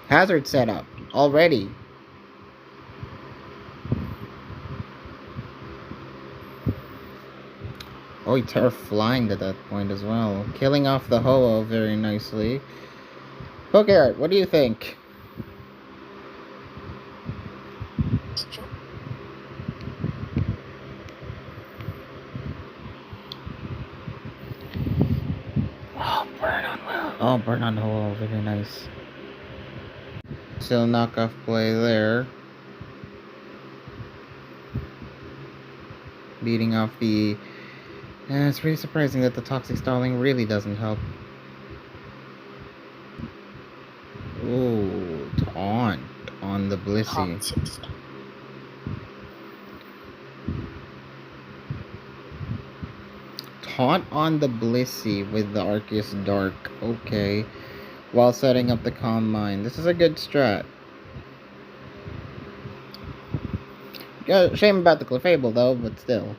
Hazard setup already. Oh, Terra flying to that point as well. Killing off the Ho-Oh very nicely. PokeArt, what do you think? Oh, burn on Ho-Oh, very nice. Still knockoff play there. Beating off the... And it's really surprising that the Toxic Stalling really doesn't help. Ooh, taunt on the Blissey. Taunt on the Blissey with the Arceus Dark. Okay. While setting up the Calm Mind. This is a good strat. Yeah, shame about the Clefable though, but still.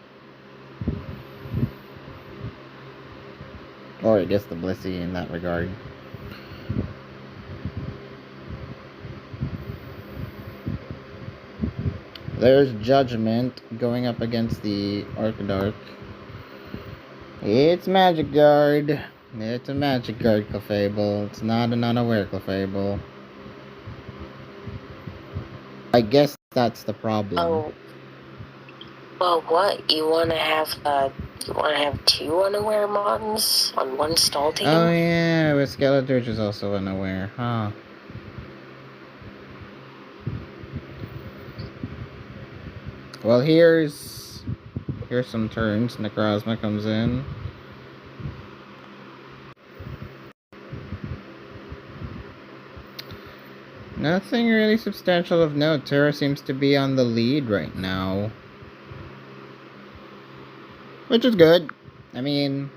Or I guess the Blissey in that regard. There's Judgment going up against the Arcadark. It's Magic Guard. It's a Magic Guard Clefable. It's not an unaware Clefable. I guess that's the problem. Oh. Well, what? You wanna have 2 unaware Mons on one stall team? Oh yeah, but Skeletorch is also unaware, huh? Well, here's some turns. Necrozma comes in. Nothing really substantial of note. Terra seems to be on the lead right now. Which is good. I mean,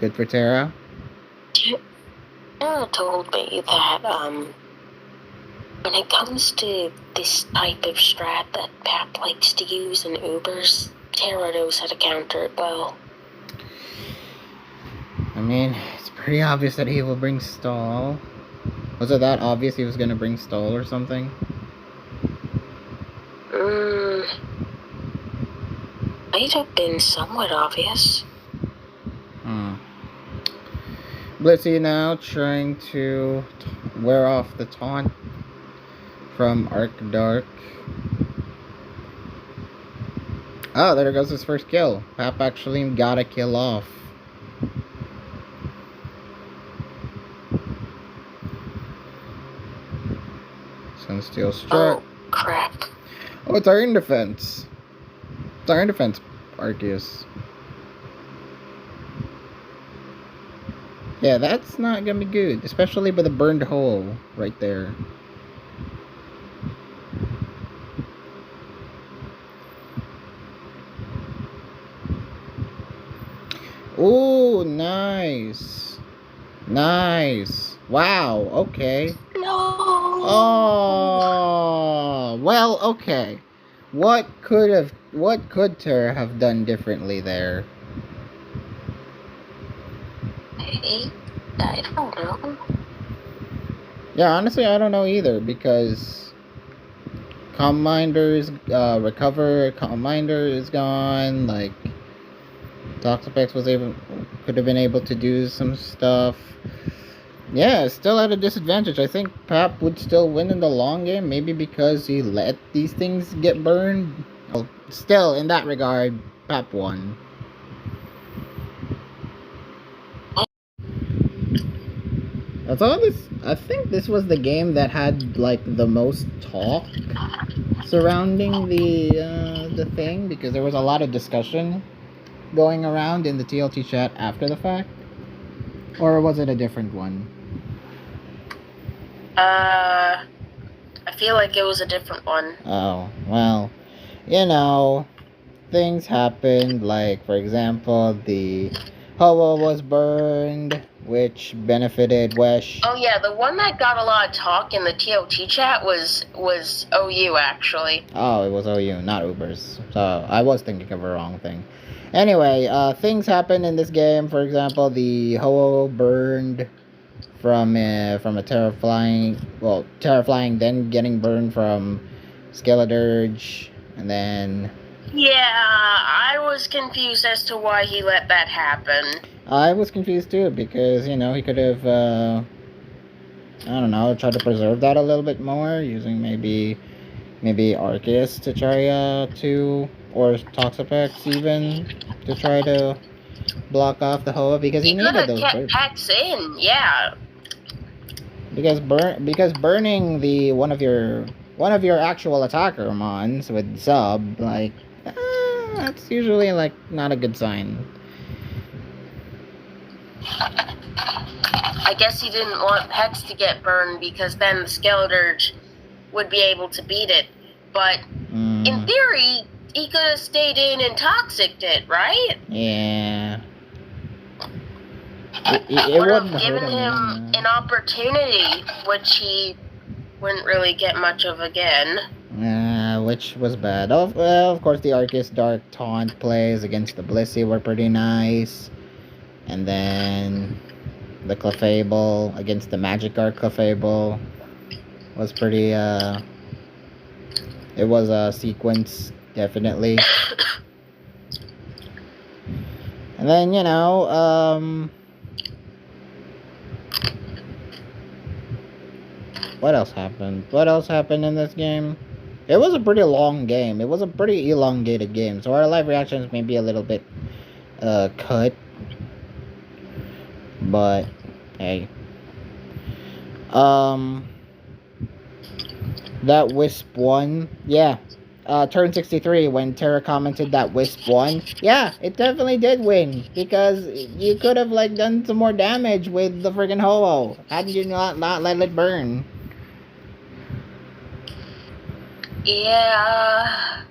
good for Terra. Terra told me that, when it comes to this type of strat that Pap likes to use in Ubers, Terra knows how to counter it well. I mean, it's pretty obvious that he will bring Stall. Was it that obvious he was going to bring Stall or something? Might have been somewhat obvious. Blissey now trying to wear off the taunt from Arcadark. Oh, there goes his first kill. Pap actually got a kill off. Sunsteel Strike. Oh, crap. Oh, it's Iron Defense. Iron Defense Arceus. Yeah, that's not gonna be good, especially with the burned hole right there. Oh, nice. Nice. Wow, okay. No. Oh, well, okay. What could Ter have done differently there? I don't know. Yeah, honestly, I don't know either, because Calm Minder is recover. Calm Minder is gone. Like, Toxapex could have been able to do some stuff. Yeah, still at a disadvantage. I think Pap would still win in the long game, maybe because he let these things get burned. Well, still, in that regard, Pap won. I think this was the game that had like the most talk surrounding the thing, because there was a lot of discussion going around in the TLT chat after the fact. Or was it a different one? I feel like it was a different one. Oh, well, you know, things happened. Like, for example, the Hoa was burned, which benefited Wesh. Oh yeah, the one that got a lot of talk in the TLT chat was OU actually. Oh, it was OU, not Ubers. So I was thinking of a wrong thing. Anyway, things happened in this game. For example, the Hoa burned from a Terraflying, then getting burned from Skeledirge, and then... Yeah, I was confused as to why he let that happen. I was confused too, because, you know, he could have, I don't know, tried to preserve that a little bit more, using maybe Arceus to try to, or Toxapex even, to try to block off the Hoa, because he needed those kept Pex in, yeah. Because burning the one of your actual attacker mons with sub, like, that's usually like not a good sign. I guess he didn't want Pex to get burned, because then the Skeledirge would be able to beat it. But in theory, he could have stayed in and toxiced it, right? Yeah. It would have given him an opportunity, which he wouldn't really get much of again. Which was bad. Well, of course, the Arceus Dark Taunt plays against the Blissey were pretty nice. And then the Clefable against the Magikarp Clefable was pretty, it was a sequence, definitely. And then, you know, what else happened? What else happened in this game? It was a pretty long game. It was a pretty elongated game, so our live reactions may be a little bit, cut. But, hey. That Wisp won. Yeah. Turn 63, when Terra commented that Wisp won. Yeah, it definitely did win. Because you could have, like, done some more damage with the friggin' Ho-Oh. Hadn't you not let it burn? Yeah.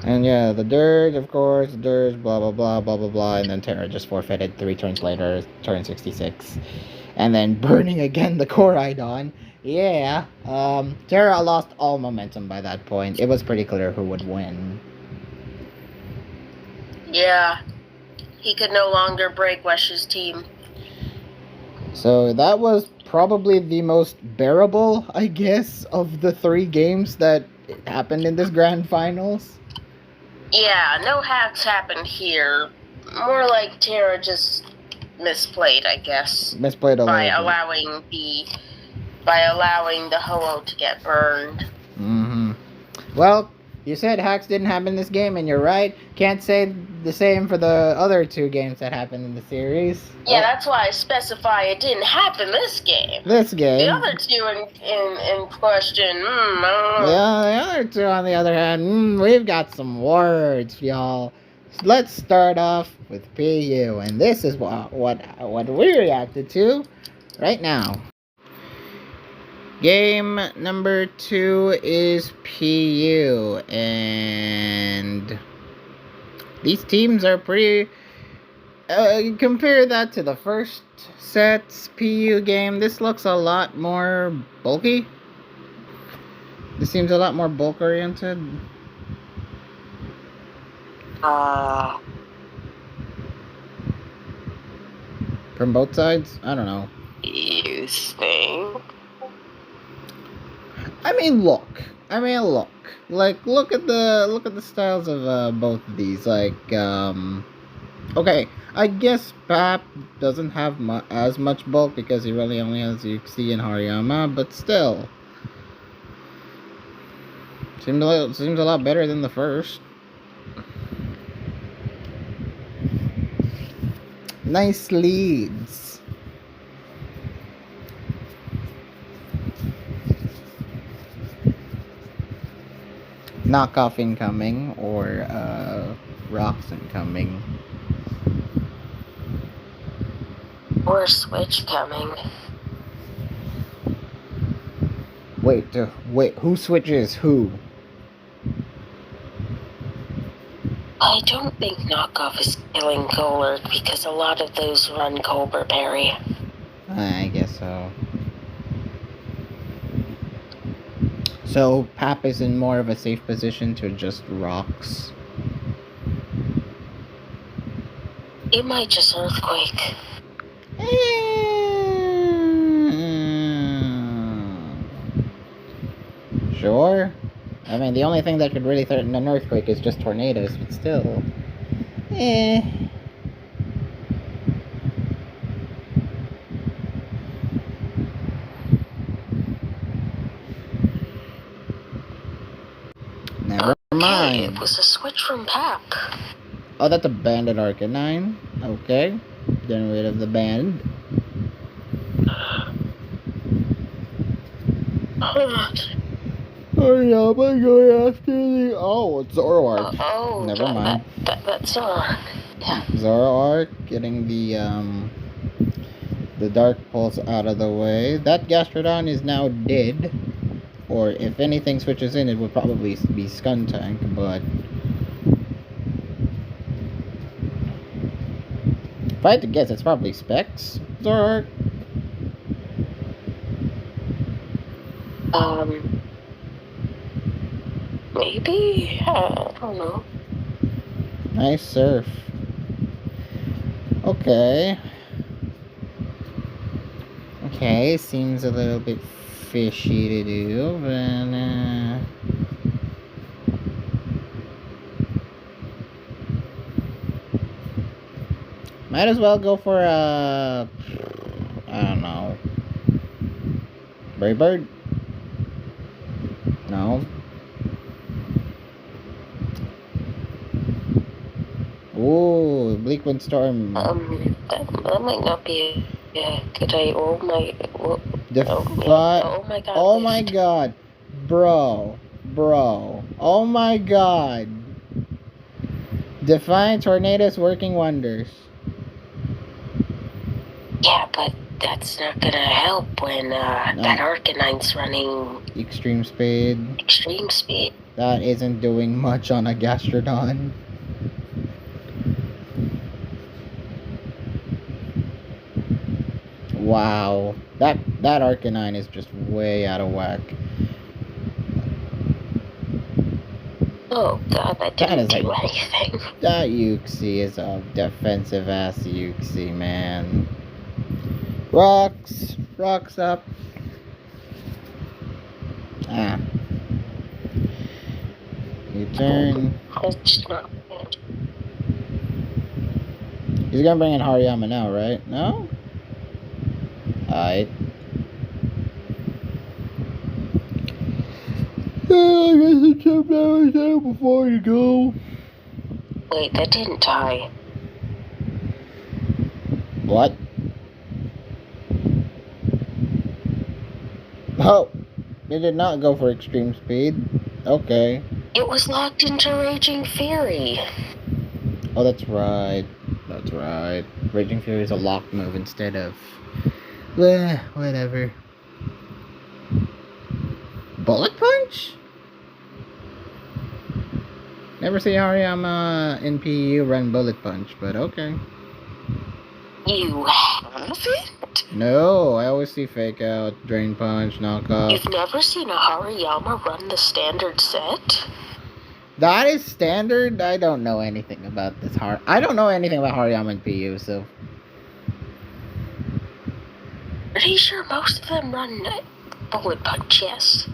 And yeah, the Dirge, of course, Dirge, blah, blah, blah, blah, blah, blah. And then Terra just forfeited 3 turns later, turn 66. And then burning again the Koraidon. Yeah, Terra lost all momentum by that point. It was pretty clear who would win. Yeah. He could no longer break Wesh's team. So that was probably the most bearable, I guess, of the 3 games that happened in this grand finals. Yeah, no hacks happened here. More like Terra just misplayed, I guess. Misplayed a little bit. By allowing the Ho-Oh to get burned. Well, You said hacks didn't happen in this game, and you're right. Can't say the same for the other 2 games that happened in the series. Yeah, that's why I specify it didn't happen this game. This game. The other 2 in question, I don't know. Yeah, the other 2, on the other hand, we've got some words, y'all. Let's start off with PU, and this is what we reacted to right now. Game number 2 is PU, and these teams are pretty. Compare that to the first set's PU game. This looks a lot more bulky. This seems a lot more bulk oriented. From both sides? I don't know. You think? I mean, look. Like, look at the styles of both of these. Like, okay, I guess Pap doesn't have as much bulk because he really only has Yuxi and Hariyama, but still, seems a lot better than the first. Nice leads. Knockoff incoming, or rocks incoming. Or switch coming. Wait, who switches who? I don't think knockoff is killing Kohler because a lot of those run Cobra Berry. I guess so. So Pap is in more of a safe position to just rocks. It might just earthquake. Sure. I mean, the only thing that could really threaten an earthquake is just tornadoes, but still. Never mind. It was a switch from Pap. Oh, that's a banded Arcanine. Okay. Getting rid of the band. Oh yeah, I'm going after the. Oh, it's Zoroark. Never mind. That's Zoroark. Yeah. Zoroark getting the Dark Pulse out of the way. That Gastrodon is now dead. Or if anything switches in, it would probably be Skuntank, but if I had to guess, it's probably Specs Zoroark. Maybe? I don't know. Nice surf. Okay. Okay, seems a little bit fishy to do, but might as well go for a, I don't know, Brave Bird? No. Ooh, Bleak Windstorm. That might not be a good idea. Oh my god. Oh my god. Bro. Oh my god. Defiant Tornadoes working wonders. Yeah, but that's not gonna help when that Arcanine's running Extreme Speed. Extreme Speed. That isn't doing much on a Gastrodon. Wow. That Arcanine is just way out of whack. Oh god, that didn't do anything. That Yuxi is a defensive ass Yuxi, man. Rocks up. You turn. It's not good. He's gonna bring in Hariyama now, right? No? Alright. I guess it's there before you go. Wait, that didn't tie. What? Oh, it did not go for extreme speed. Okay. It was locked into Raging Fury. Oh, that's right. That's right. Raging Fury is a locked move instead of... whatever. Bullet Punch? Never see Hariyama in PU run Bullet Punch, but okay. You haven't? No, I always see Fake Out, Drain Punch, Knockoff. You've never seen a Hariyama run the standard set? That is standard? I don't know anything about this I don't know anything about Hariyama in PU, so... Pretty sure most of them run Bullet Punch, yes.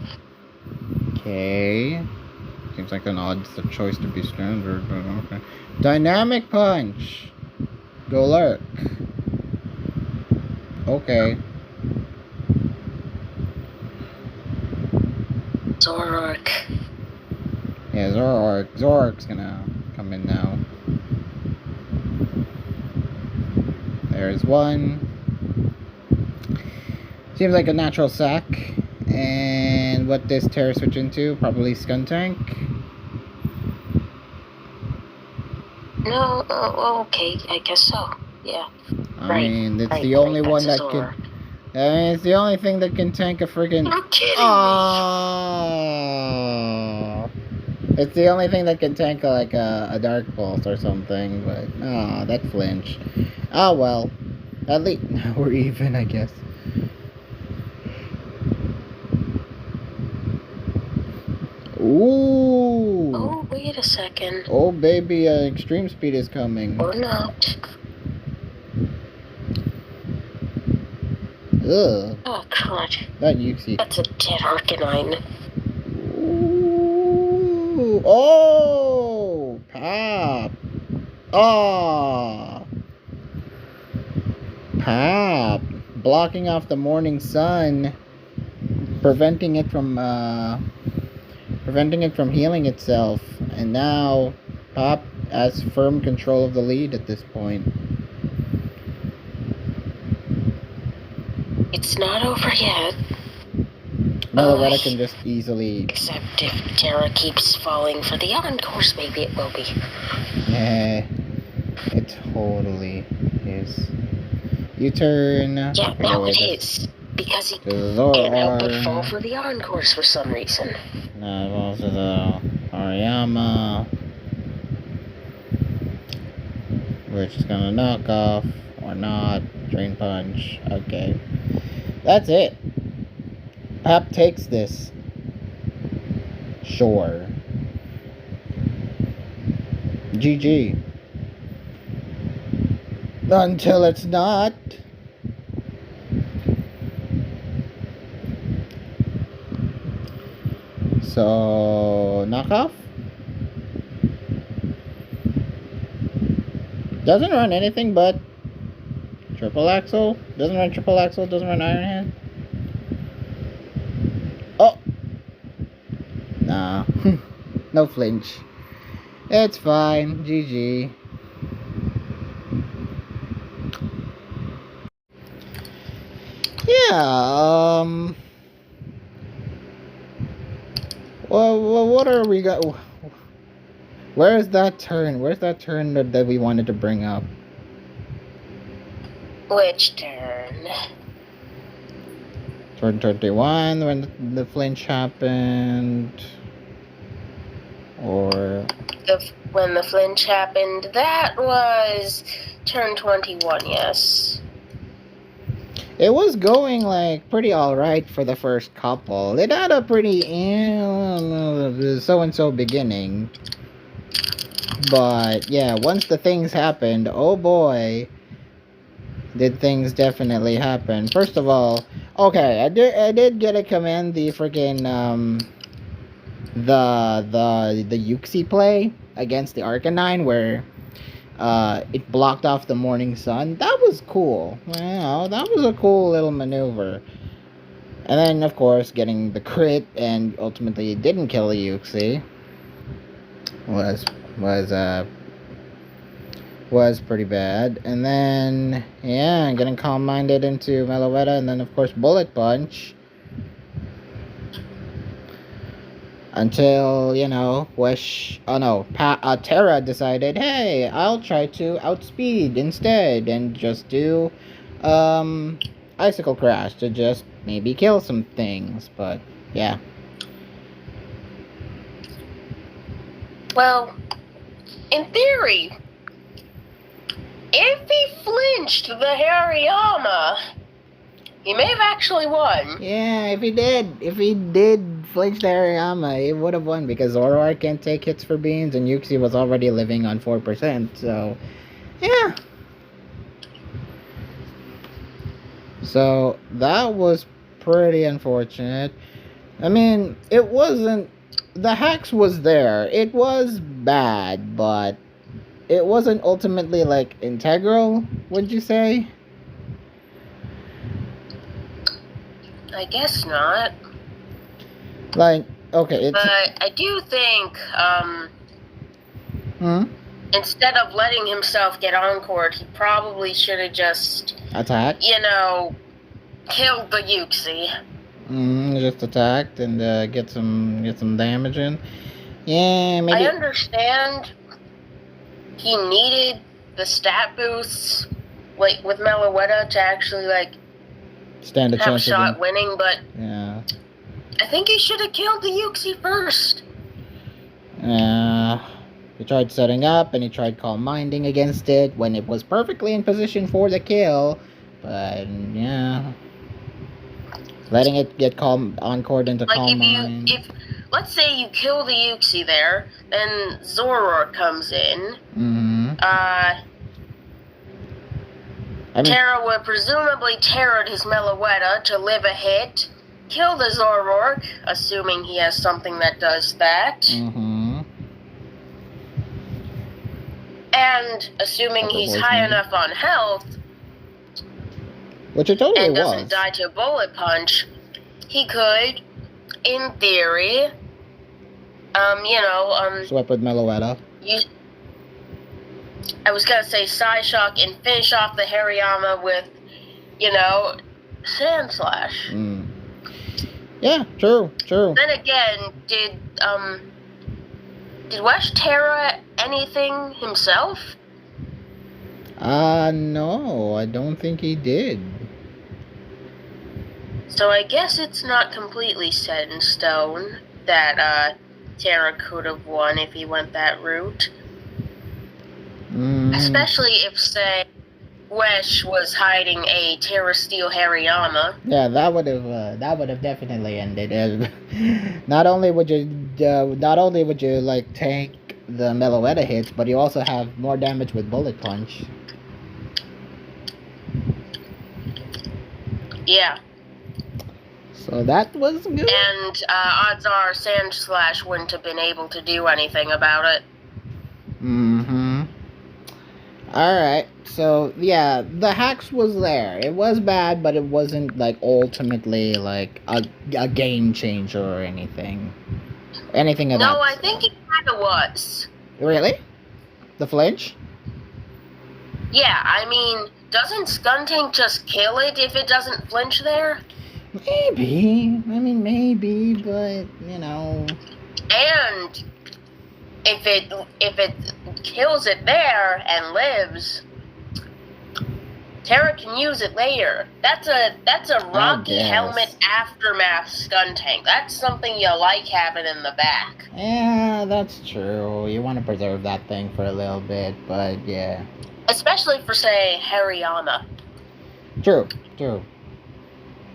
Okay. Seems like an odd choice to be standard, but okay. Dynamic Punch! Go Lurk. Okay. Zoroark. Yeah, Zoroark's gonna come in now. There's one. Seems like a natural sack. And what this Terra switch into? Probably Skuntank. No, okay, I guess so. Yeah. I mean, it's the only one that can... it's the only thing that can tank a freaking... You're kidding me! It's the only thing that can tank a Dark Pulse or something, but... Oh, that flinch. Oh, well. At least... we're even, I guess. Ooh! Oh, wait a second. Oh, baby, extreme speed is coming. Or not. Ugh. Oh, God. That Yuxi. That's a dead Arcanine. Ooh. Oh! Pop! Oh! Pop! Blocking off the morning sun. Preventing it from healing itself. And now, Pop has firm control of the lead at this point. It's not over yet. No, Loretta can just easily... Except if Terra keeps falling for the on-course, maybe it will be. Yeah, it totally is. U-turn. Yeah, now it is. Because he can't help but fall for the on-course for some reason. Now, to the Hariyama. Which is gonna knock off or not. Drain Punch. Okay. That's it. Pap takes this. Sure. GG. Until it's not. So, knockoff? Doesn't run anything but triple axle. Doesn't run triple axle. Doesn't run Iron Hand. Oh! Nah. No flinch. It's fine. GG. Yeah, well, what are we got? Where's that turn? Where's that turn that we wanted to bring up? Which turn? Turn 31, when the flinch happened. Or... when the flinch happened, that was turn 21, yes. It was going like pretty alright for the first couple. It had a pretty so-and-so beginning. But yeah, once the things happened, oh boy, did things definitely happen. First of all, okay, I did get to commend the freaking the Yuxi play against the Arcanine where it blocked off the morning sun. That was cool. Wow, that was a cool little maneuver. And then, of course, getting the crit, and ultimately it didn't kill the Yuxi. was was was pretty bad. And then yeah, getting calm minded into Meloetta, and then of course Bullet Punch. Until, Terra decided, hey, I'll try to outspeed instead and just do, Icicle Crash to just maybe kill some things, but, yeah. Well, in theory, if he flinched the Hariyama, he may have actually won. Yeah, if he did flinch the Hariyama, he would have won, because Zoroark can't take hits for beans, and Yuxi was already living on 4%, so, yeah. So, that was pretty unfortunate. I mean, it wasn't... The hacks was there. It was bad, but it wasn't ultimately, like, integral, would you say? I guess not. Like, okay, it's... But I do think, instead of letting himself get encored, he probably should have just... Attacked? Killed the Yuxi. Just attacked and get some damage in. Yeah, maybe... I understand he needed the stat boosts, like, with Meloetta to actually, like, stand a have a chance shot again. winning, but Yeah. I think he should have killed the Yuxi first. He tried setting up and he tried calm minding against it when it was perfectly in position for the kill, but yeah. Letting it get encored into Like, calm mind. if let's say you kill the Yuxi there, then Zoroark comes in. Terra would presumably tarot his Meloetta to live a hit, kill the Zoroark, assuming he has something that does that. And assuming he's high enough on health, which it totally and was. doesn't die to a bullet punch, he could, in theory, swept with Meloetta. I was gonna say Psyshock and finish off the Hariyama with, Sand Slash. Yeah, true. Then again, did Wesh Terra anything himself? No, I don't think he did. So I guess it's not completely set in stone that Terra could have won if he went that route. Especially if, say, Wesh was hiding a Terra Steel Hariyama. Yeah, that would have definitely ended. Not only would you like take the Meloetta hits, but you also have more damage with Bullet Punch. Yeah. So that was good. And odds are Sand Slash wouldn't have been able to do anything about it. Alright, so yeah, the hacks was there. It was bad, but it wasn't like ultimately like a game changer or anything. Anything of that. No, I think it kinda was. Really? The flinch? Yeah, I mean, doesn't Stunting just kill it if it doesn't flinch there? Maybe, but And if it kills it there and lives, Terra can use it later. That's a Rocky Helmet aftermath stun tank. That's something you like having in the back. Yeah, that's true. You want to preserve that thing for a little bit, but yeah. Especially for, say, Hariyama. True.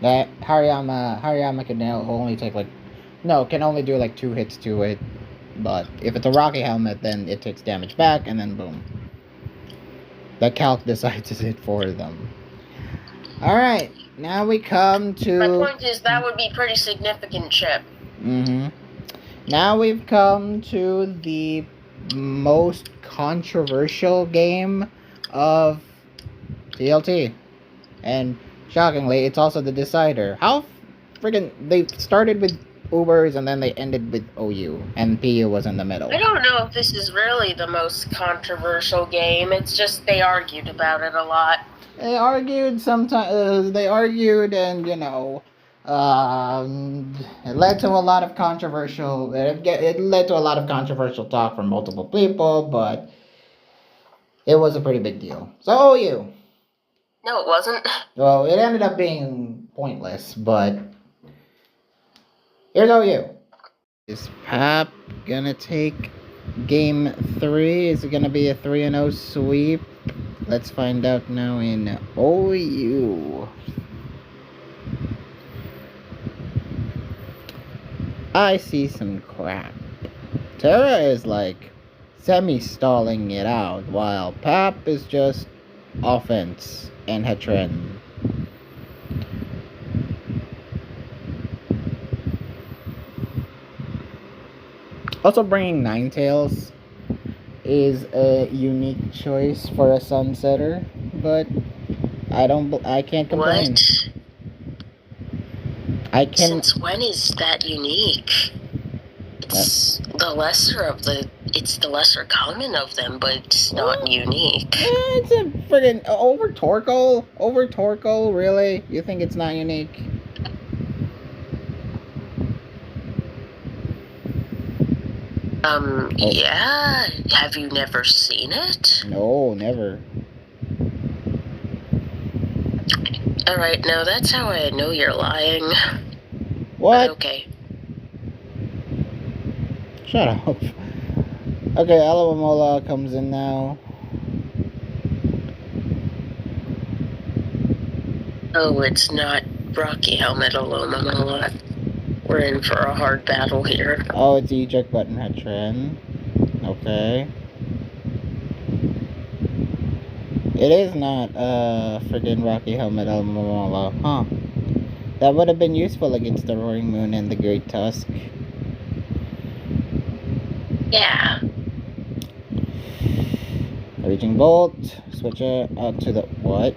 That Hariyama can now only take can only do like 2 hits to it. But if it's a Rocky Helmet, then it takes damage back, and then boom. The calc decides it for them. Alright, now we come to... My point is, that would be pretty significant, Chip. Now we've come to the most controversial game of TLT. And shockingly, it's also the decider. How friggin' they started with Ubers, and then they ended with OU, and PU was in the middle. I don't know if this is really the most controversial game. It's just they argued about it a lot. They argued sometimes. They argued, and it led to a lot of controversial. It led to a lot of controversial talk from multiple people, but it was a pretty big deal. So OU. No, it wasn't. Well, it ended up being pointless, but here's OU. Is Pap gonna take game 3? Is it gonna be a 3-0 sweep? Let's find out now in OU. I see some crap. Terra is like semi-stalling it out, while Pap is just offense and Hetren. Also, bringing Ninetales is a unique choice for a Sunsetter, but I can't complain. What? I can. Since when is that unique? It's the lesser common of them, but it's not unique. It's a friggin' over Torkoal? Over Torkoal, really? You think it's not unique? Yeah. Have you never seen it? No, never. Alright, now that's how I know you're lying. What? Okay. Shut up. Okay, Alawamola comes in now. Oh, it's not Rocky Helmet Alomamola. We're in for a hard battle here. Oh, it's eject button Hetren. Okay. It is not friggin' Rocky Helmet Alamola, huh? That would have been useful against the Roaring Moon and the Great Tusk. Yeah. Raging Bolt. Switch it out to the... What?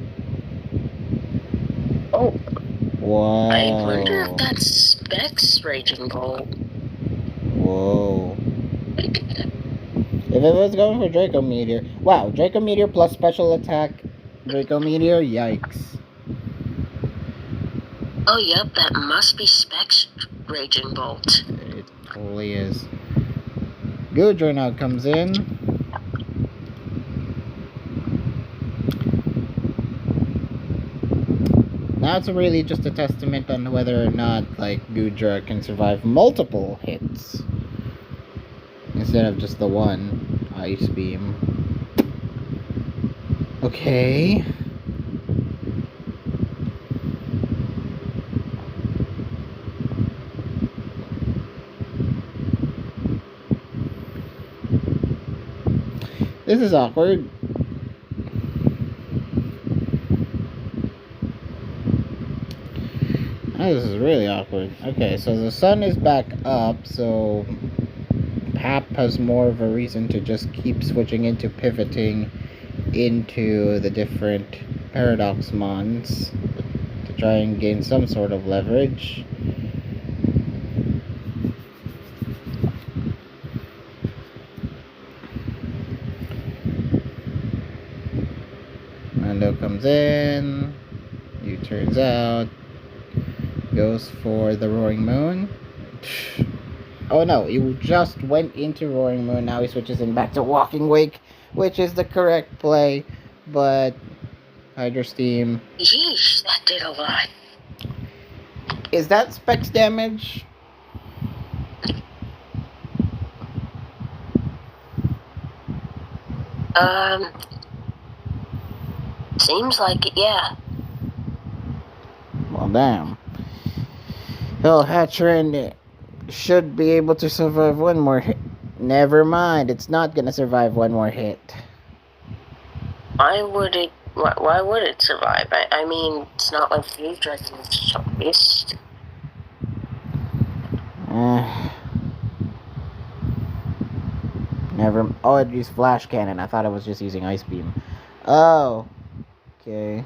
Oh. Wow. I wonder if that's Specs Raging Bolt. Whoa. If it was going for Draco Meteor... Wow, Draco Meteor plus special attack Draco Meteor? Yikes. Oh, yep, that must be Specs Raging Bolt. It totally is. Gudra now comes in. Now it's really just a testament on whether or not, like, Gudra can survive multiple hits instead of just the one Ice Beam. Okay. This is awkward. Oh, this is really awkward. Okay, so the sun is back up, so Pap has more of a reason to just keep switching into pivoting into the different Paradox Mons to try and gain some sort of leverage. Mando comes in, U-turns out, goes for the Roaring Moon. Oh no, he just went into Roaring Moon, now he switches in back to Walking Wake, which is the correct play, but Hydro Steam. Yeesh, that did a lot. Is that Specs damage? Seems like it, yeah. Well, damn. Oh, Hatchrin should be able to survive one more hit. Never mind, it's not gonna survive one more hit. Why would it survive? I mean, it's not like Future can choice. Never. Oh, it used Flash Cannon. I thought it was just using Ice Beam. Oh. Okay.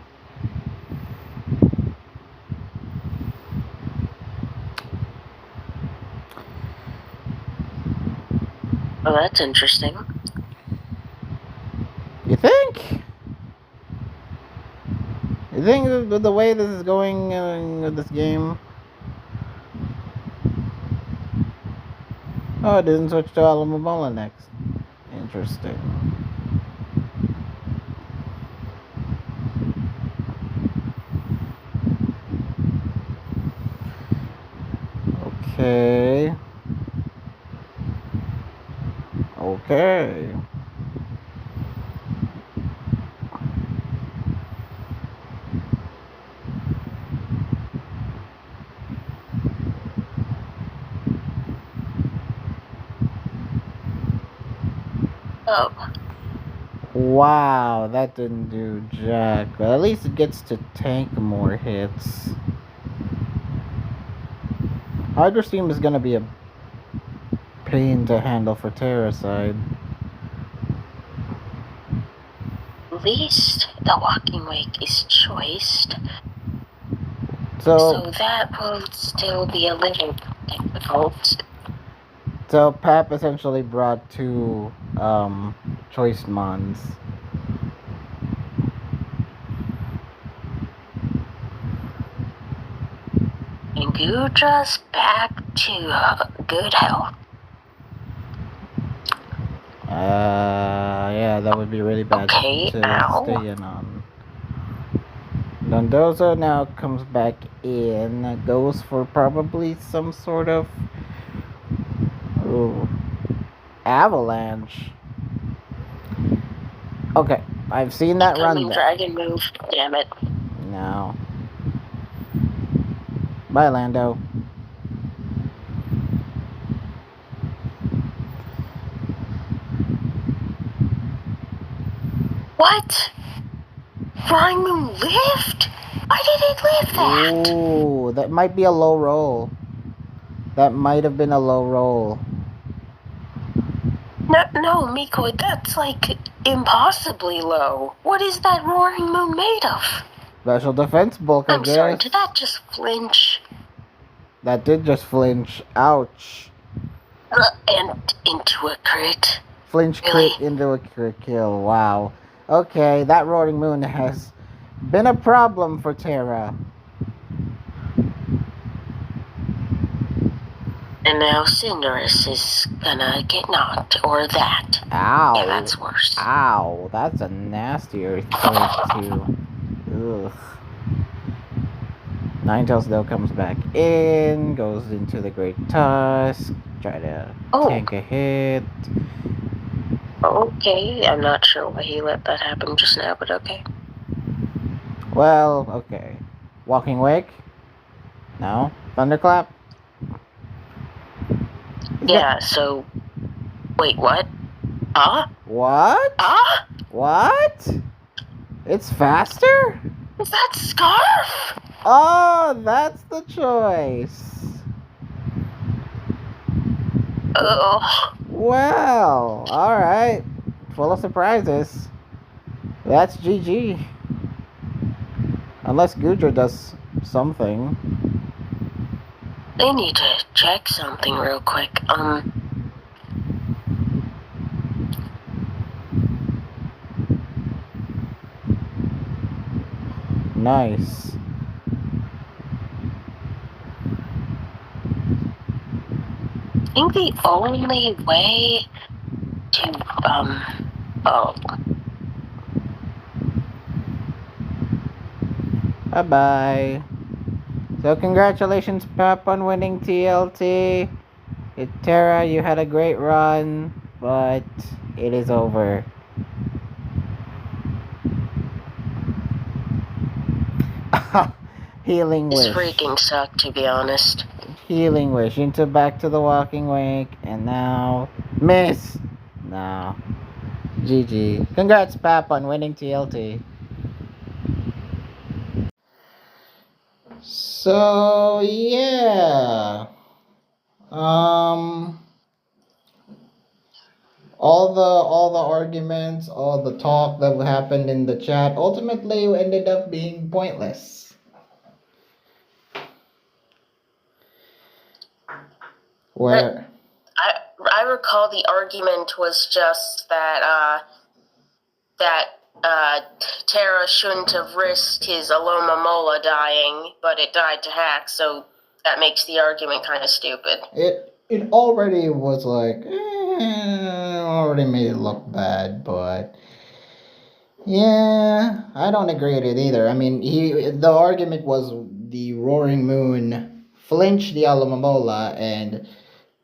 that's interesting. You think? You think with the way this is going with this game? Oh, it didn't switch to Alamobola next. Interesting. Okay. Okay. Oh. Wow, that didn't do jack. But at least it gets to tank more hits. Hydro Steam is gonna be a pain to handle for Terra side. At least the walking wake is choiced. So that will still be a little difficult. So Pep essentially brought two choice mons. And Gudra's back to good health. Yeah, that would be really bad Okay, to ow. stay in on. Dondozo now comes back in, goes for probably some sort of avalanche. Okay, I've seen that run. Dragon move. Damn it. No. Bye, Lando. What? Roaring Moon lived? Why did it live that? Ooh, that might be a low roll. That might have been a low roll. No, Miko, that's like impossibly low. What is that Roaring Moon made of? Special defense bulk, I guess. I'm sorry, did that just flinch? That did just flinch. Ouch. And into a crit. Flinch Really? crit into a crit kill. Wow. Okay, that Roaring Moon has been a problem for Terra. And now Cinderace is gonna get knocked, or that. Ow. Yeah, that's worse. Ow, that's a nasty earthquake too. Ugh. Ninetales though comes back in, goes into the Great Tusk, try to tank a hit. Okay, I'm not sure why he let that happen just now, but okay. Well, okay. Walking Wake? No? Thunderclap? Yeah, so... Wait, what? Huh? What? Huh? What? It's faster? Is that Scarf? Oh, that's the choice. Ugh. Well, alright. Full of surprises. That's GG. Unless Gudra does something. They need to check something real quick. Nice. I think the only way to, oh. Bye-bye. So congratulations, Pep, on winning TLT. Terra, you had a great run, but it is over. Healing Wish. This freaking sucked, to be honest. Healing Wish into back to the Walking Wake, and now miss. No. GG. Congrats, Pap, on winning TLT. So yeah. All the arguments, all the talk that happened in the chat ultimately ended up being pointless. Where I recall the argument was just that Terra shouldn't have risked his Aloma Mola dying, but it died to Hack, so that makes the argument kind of stupid. It already was like, already made it look bad, but yeah, I don't agree with it either. I mean, the argument was the Roaring Moon flinched the Alamamola, and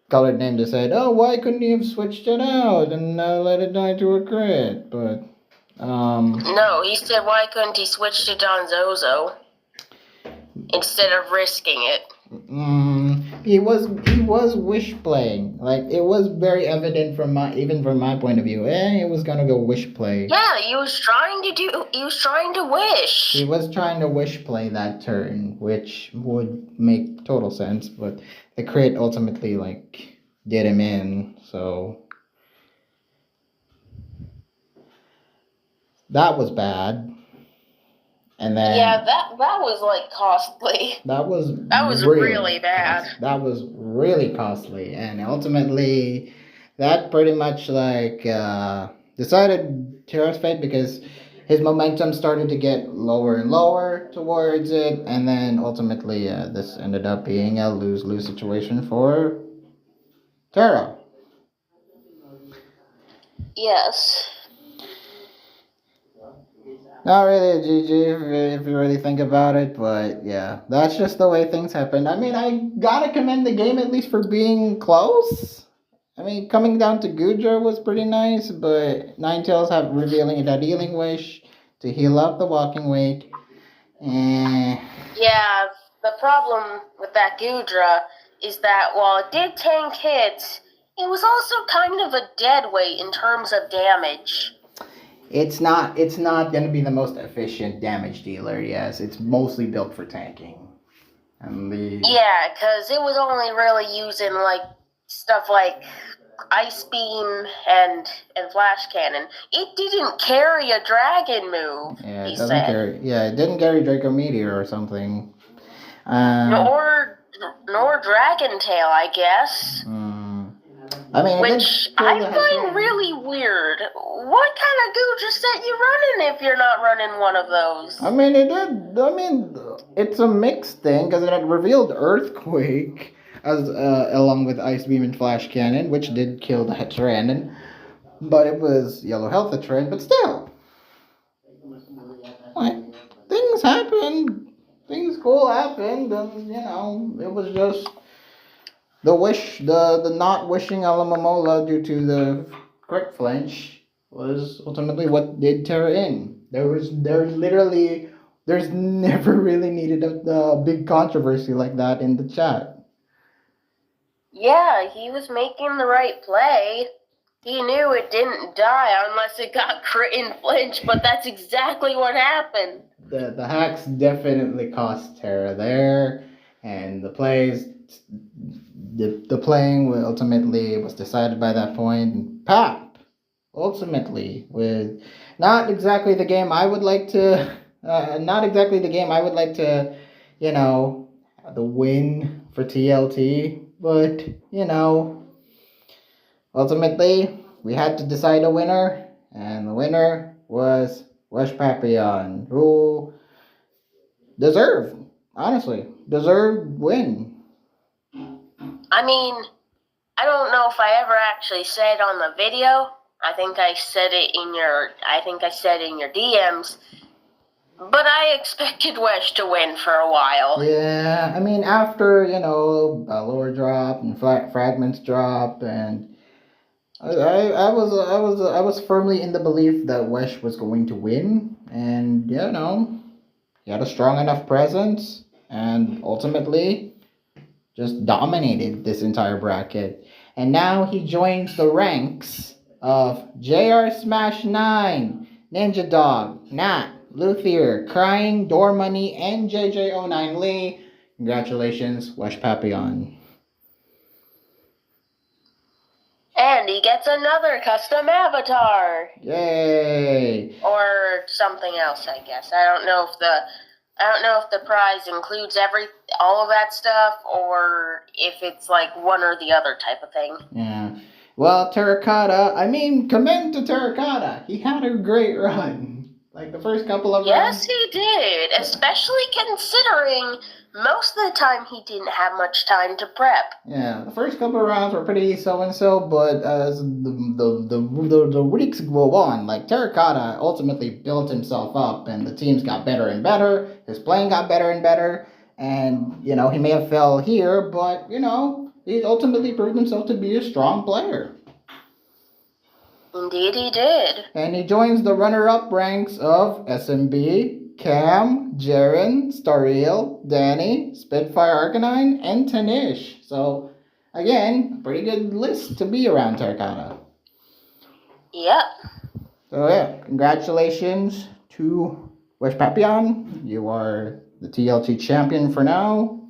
Colored Name just said, "Oh, why couldn't you have switched it out and let it die to a crit?" But no, he said, why couldn't he switch to Don Zozo instead of risking it? He was wish playing. Like, it was very evident from my point of view. It was gonna go wish play. Yeah, he was trying to wish. He was trying to wish play that turn, which would make total sense, but the crit ultimately like did him in, so that was bad. And then yeah, that was like costly. That was really bad. That was really costly, and ultimately, that pretty much like decided Terra's fate because his momentum started to get lower and lower towards it, and then ultimately, this ended up being a lose-lose situation for Terra. Yes. Not really a GG if you really think about it, but yeah, that's just the way things happen. I mean, I gotta commend the game at least for being close. I mean, coming down to Gudra was pretty nice, but Ninetales have revealing that healing wish to heal up the walking weight. Yeah, the problem with that Gudra is that while it did tank hits, it was also kind of a dead weight in terms of damage. It's not going to be the most efficient damage dealer, yes. It's mostly built for tanking. Yeah, because it was only really using like stuff like Ice Beam and Flash Cannon. It didn't carry a dragon move. Yeah, it doesn't carry. Yeah, it didn't carry Draco Meteor or something. Nor Dragon Tail, I guess. I mean, which I find really weird. What kind of Gudra set you running if you're not running one of those? I mean, it's a mixed thing because it had revealed Earthquake as along with Ice Beam and Flash Cannon, which did kill the Heteran, but it was Yellow Health Heteran. But still, like, things happened. Things cool happened, and it was just the not wishing Alamamola due to the quick flinch was ultimately what did Terra in. There's never really needed a big controversy like that in the chat. Yeah, he was making the right play. He knew it didn't die unless it got crit and flinch, but that's exactly what happened. The hacks definitely cost Terra there, and the playing ultimately was decided by that point. And Pap, ultimately, with not exactly the game I would like to, the win for TLT, but ultimately we had to decide a winner, and the winner was Wesh Papillon, who deserved win. I mean, I don't know if I ever actually said on the video. I think I said in your DMs. But I expected Wesh to win for a while. Yeah, I mean, after Balor drop and Fragments drop, and I was firmly in the belief that Wesh was going to win, and he had a strong enough presence, and ultimately just dominated this entire bracket. And now he joins the ranks of JR Smash 9, Ninja Dog, Nat, Luthier, Crying, Door Money, and JJ09 Lee. Congratulations, Wesh Papillon. And he gets another custom avatar. Yay! Or something else, I guess. I don't know if the prize includes all of that stuff, or if it's like one or the other type of thing. Yeah. Well, commend to Terracotta. He had a great run. Like the first couple of rounds. Yes, he did, especially considering most of the time he didn't have much time to prep. Yeah, the first couple of rounds were pretty so-and-so, but as the weeks go on, like Terracotta ultimately built himself up, and the teams got better and better. His playing got better and better, and he may have fell here, but he ultimately proved himself to be a strong player. Indeed, he did. And he joins the runner-up ranks of SMB, Cam, Jaren, Stariel, Danny, Spitfire Arcanine, and Tanish. So, again, a pretty good list to be around Terracotta. Yep. So, yeah, congratulations to Wish Papillon. You are the TLT champion for now.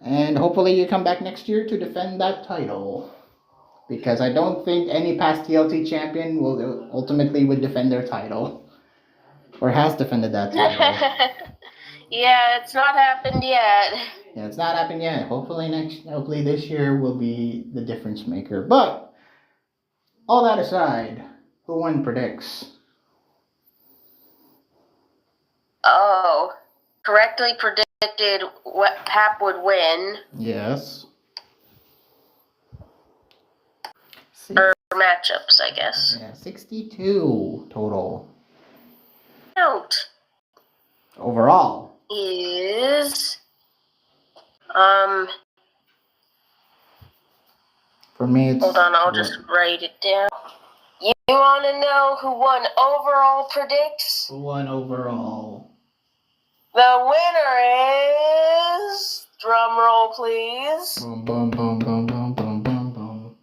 And hopefully you come back next year to defend that title. Because I don't think any past TLT champion will ultimately would defend their title. Or has defended that title. Yeah, it's not happened yet. Yeah, it's not happened yet. Hopefully this year will be the difference maker. But all that aside, who won predicts? Oh, correctly predicted what Pap would win. Yes. Or matchups, I guess. Yeah, 62 total. Count. Overall. Is For me, it's... Hold on, I'll just write it down. You want to know who won overall predicts? Who won overall? The winner is... Drum roll, please. Boom, boom, boom, boom, boom, boom, boom, boom.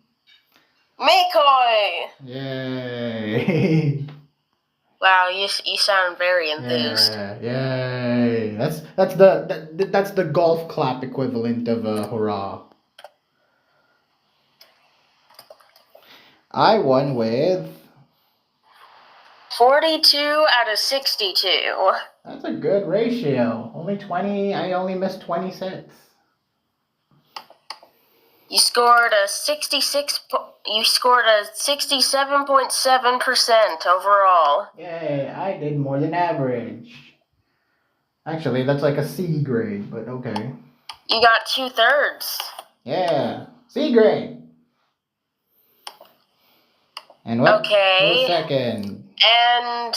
Mikoy! Yay! Wow, you sound very enthused. Yeah, yay! That's the golf clap equivalent of a hurrah. I won with 42 out of 62. That's a good ratio. I only missed 20 sets. You scored a 67.7% overall. Yay, I did more than average. Actually, that's like a C grade, but okay. You got 2/3. Yeah, C grade. And what? Okay. Who's second? And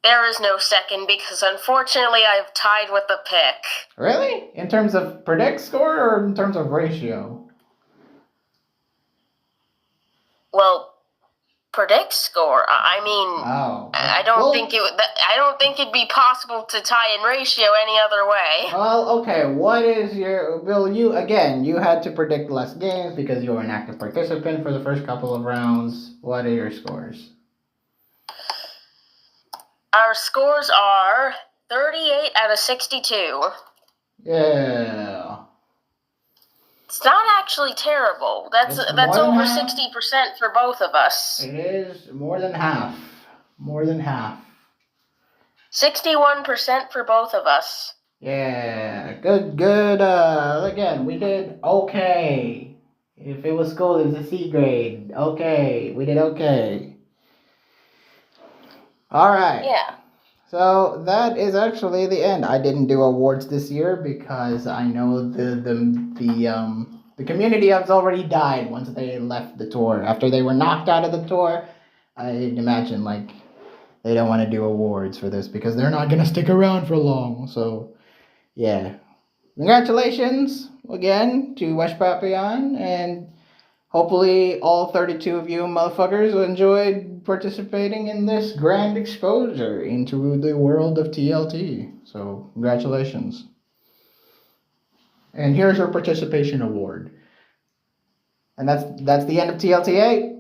there is no second because unfortunately I've tied with the pick. Really? In terms of predict score or in terms of ratio? Well, predict score. I mean, I don't think it'd be possible to tie in ratio any other way. Well, okay. What is your... Bill, you had to predict less games because you were an active participant for the first couple of rounds. What are your scores? Our scores are 38 out of 62. Yeah. It's not actually terrible. That's over 60% for both of us. It is more than half. More than half. 61% for both of us. Yeah, good. Again, we did okay. If it was school, it was a C grade. Okay, we did okay. All right. Yeah. So that is actually the end. I didn't do awards this year because I know the community has already died once they left the tour. After they were knocked out of the tour, I imagine like they don't want to do awards for this because they're not gonna stick around for long. So yeah, congratulations again to West Papillon, and hopefully all 32 of you motherfuckers enjoyed participating in this grand exposure into the world of TLT. So congratulations. And here's your participation award. And that's the end of TLT8.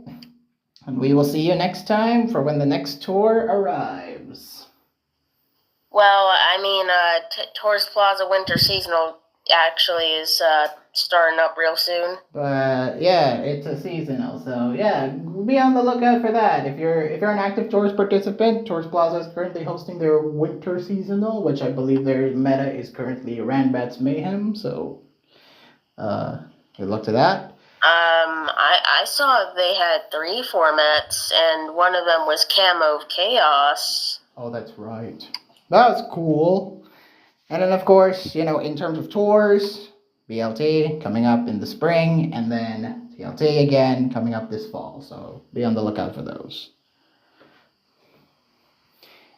And we will see you next time for when the next tour arrives. Well, I mean, Tourist Plaza Winter Seasonal actually is starting up real soon. But yeah, it's a seasonal, so yeah, be on the lookout for that. If you're an active tourist participant, Tourist Plaza is currently hosting their winter seasonal, which I believe their meta is currently Ranbat's Mayhem. So good luck to that. I saw they had 3 formats, and one of them was Camo of Chaos. Oh, that's right. That was cool. And then, of course, in terms of tours, BLT coming up in the spring, and then TLT again coming up this fall. So be on the lookout for those.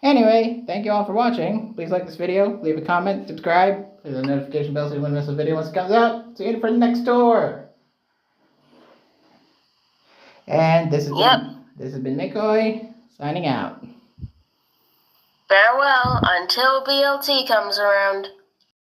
Anyway, thank you all for watching. Please like this video, leave a comment, subscribe, hit the notification bell so you won't miss a video once it comes out. See you for the next tour. And this has been McCoy signing out. Farewell until BLT comes around.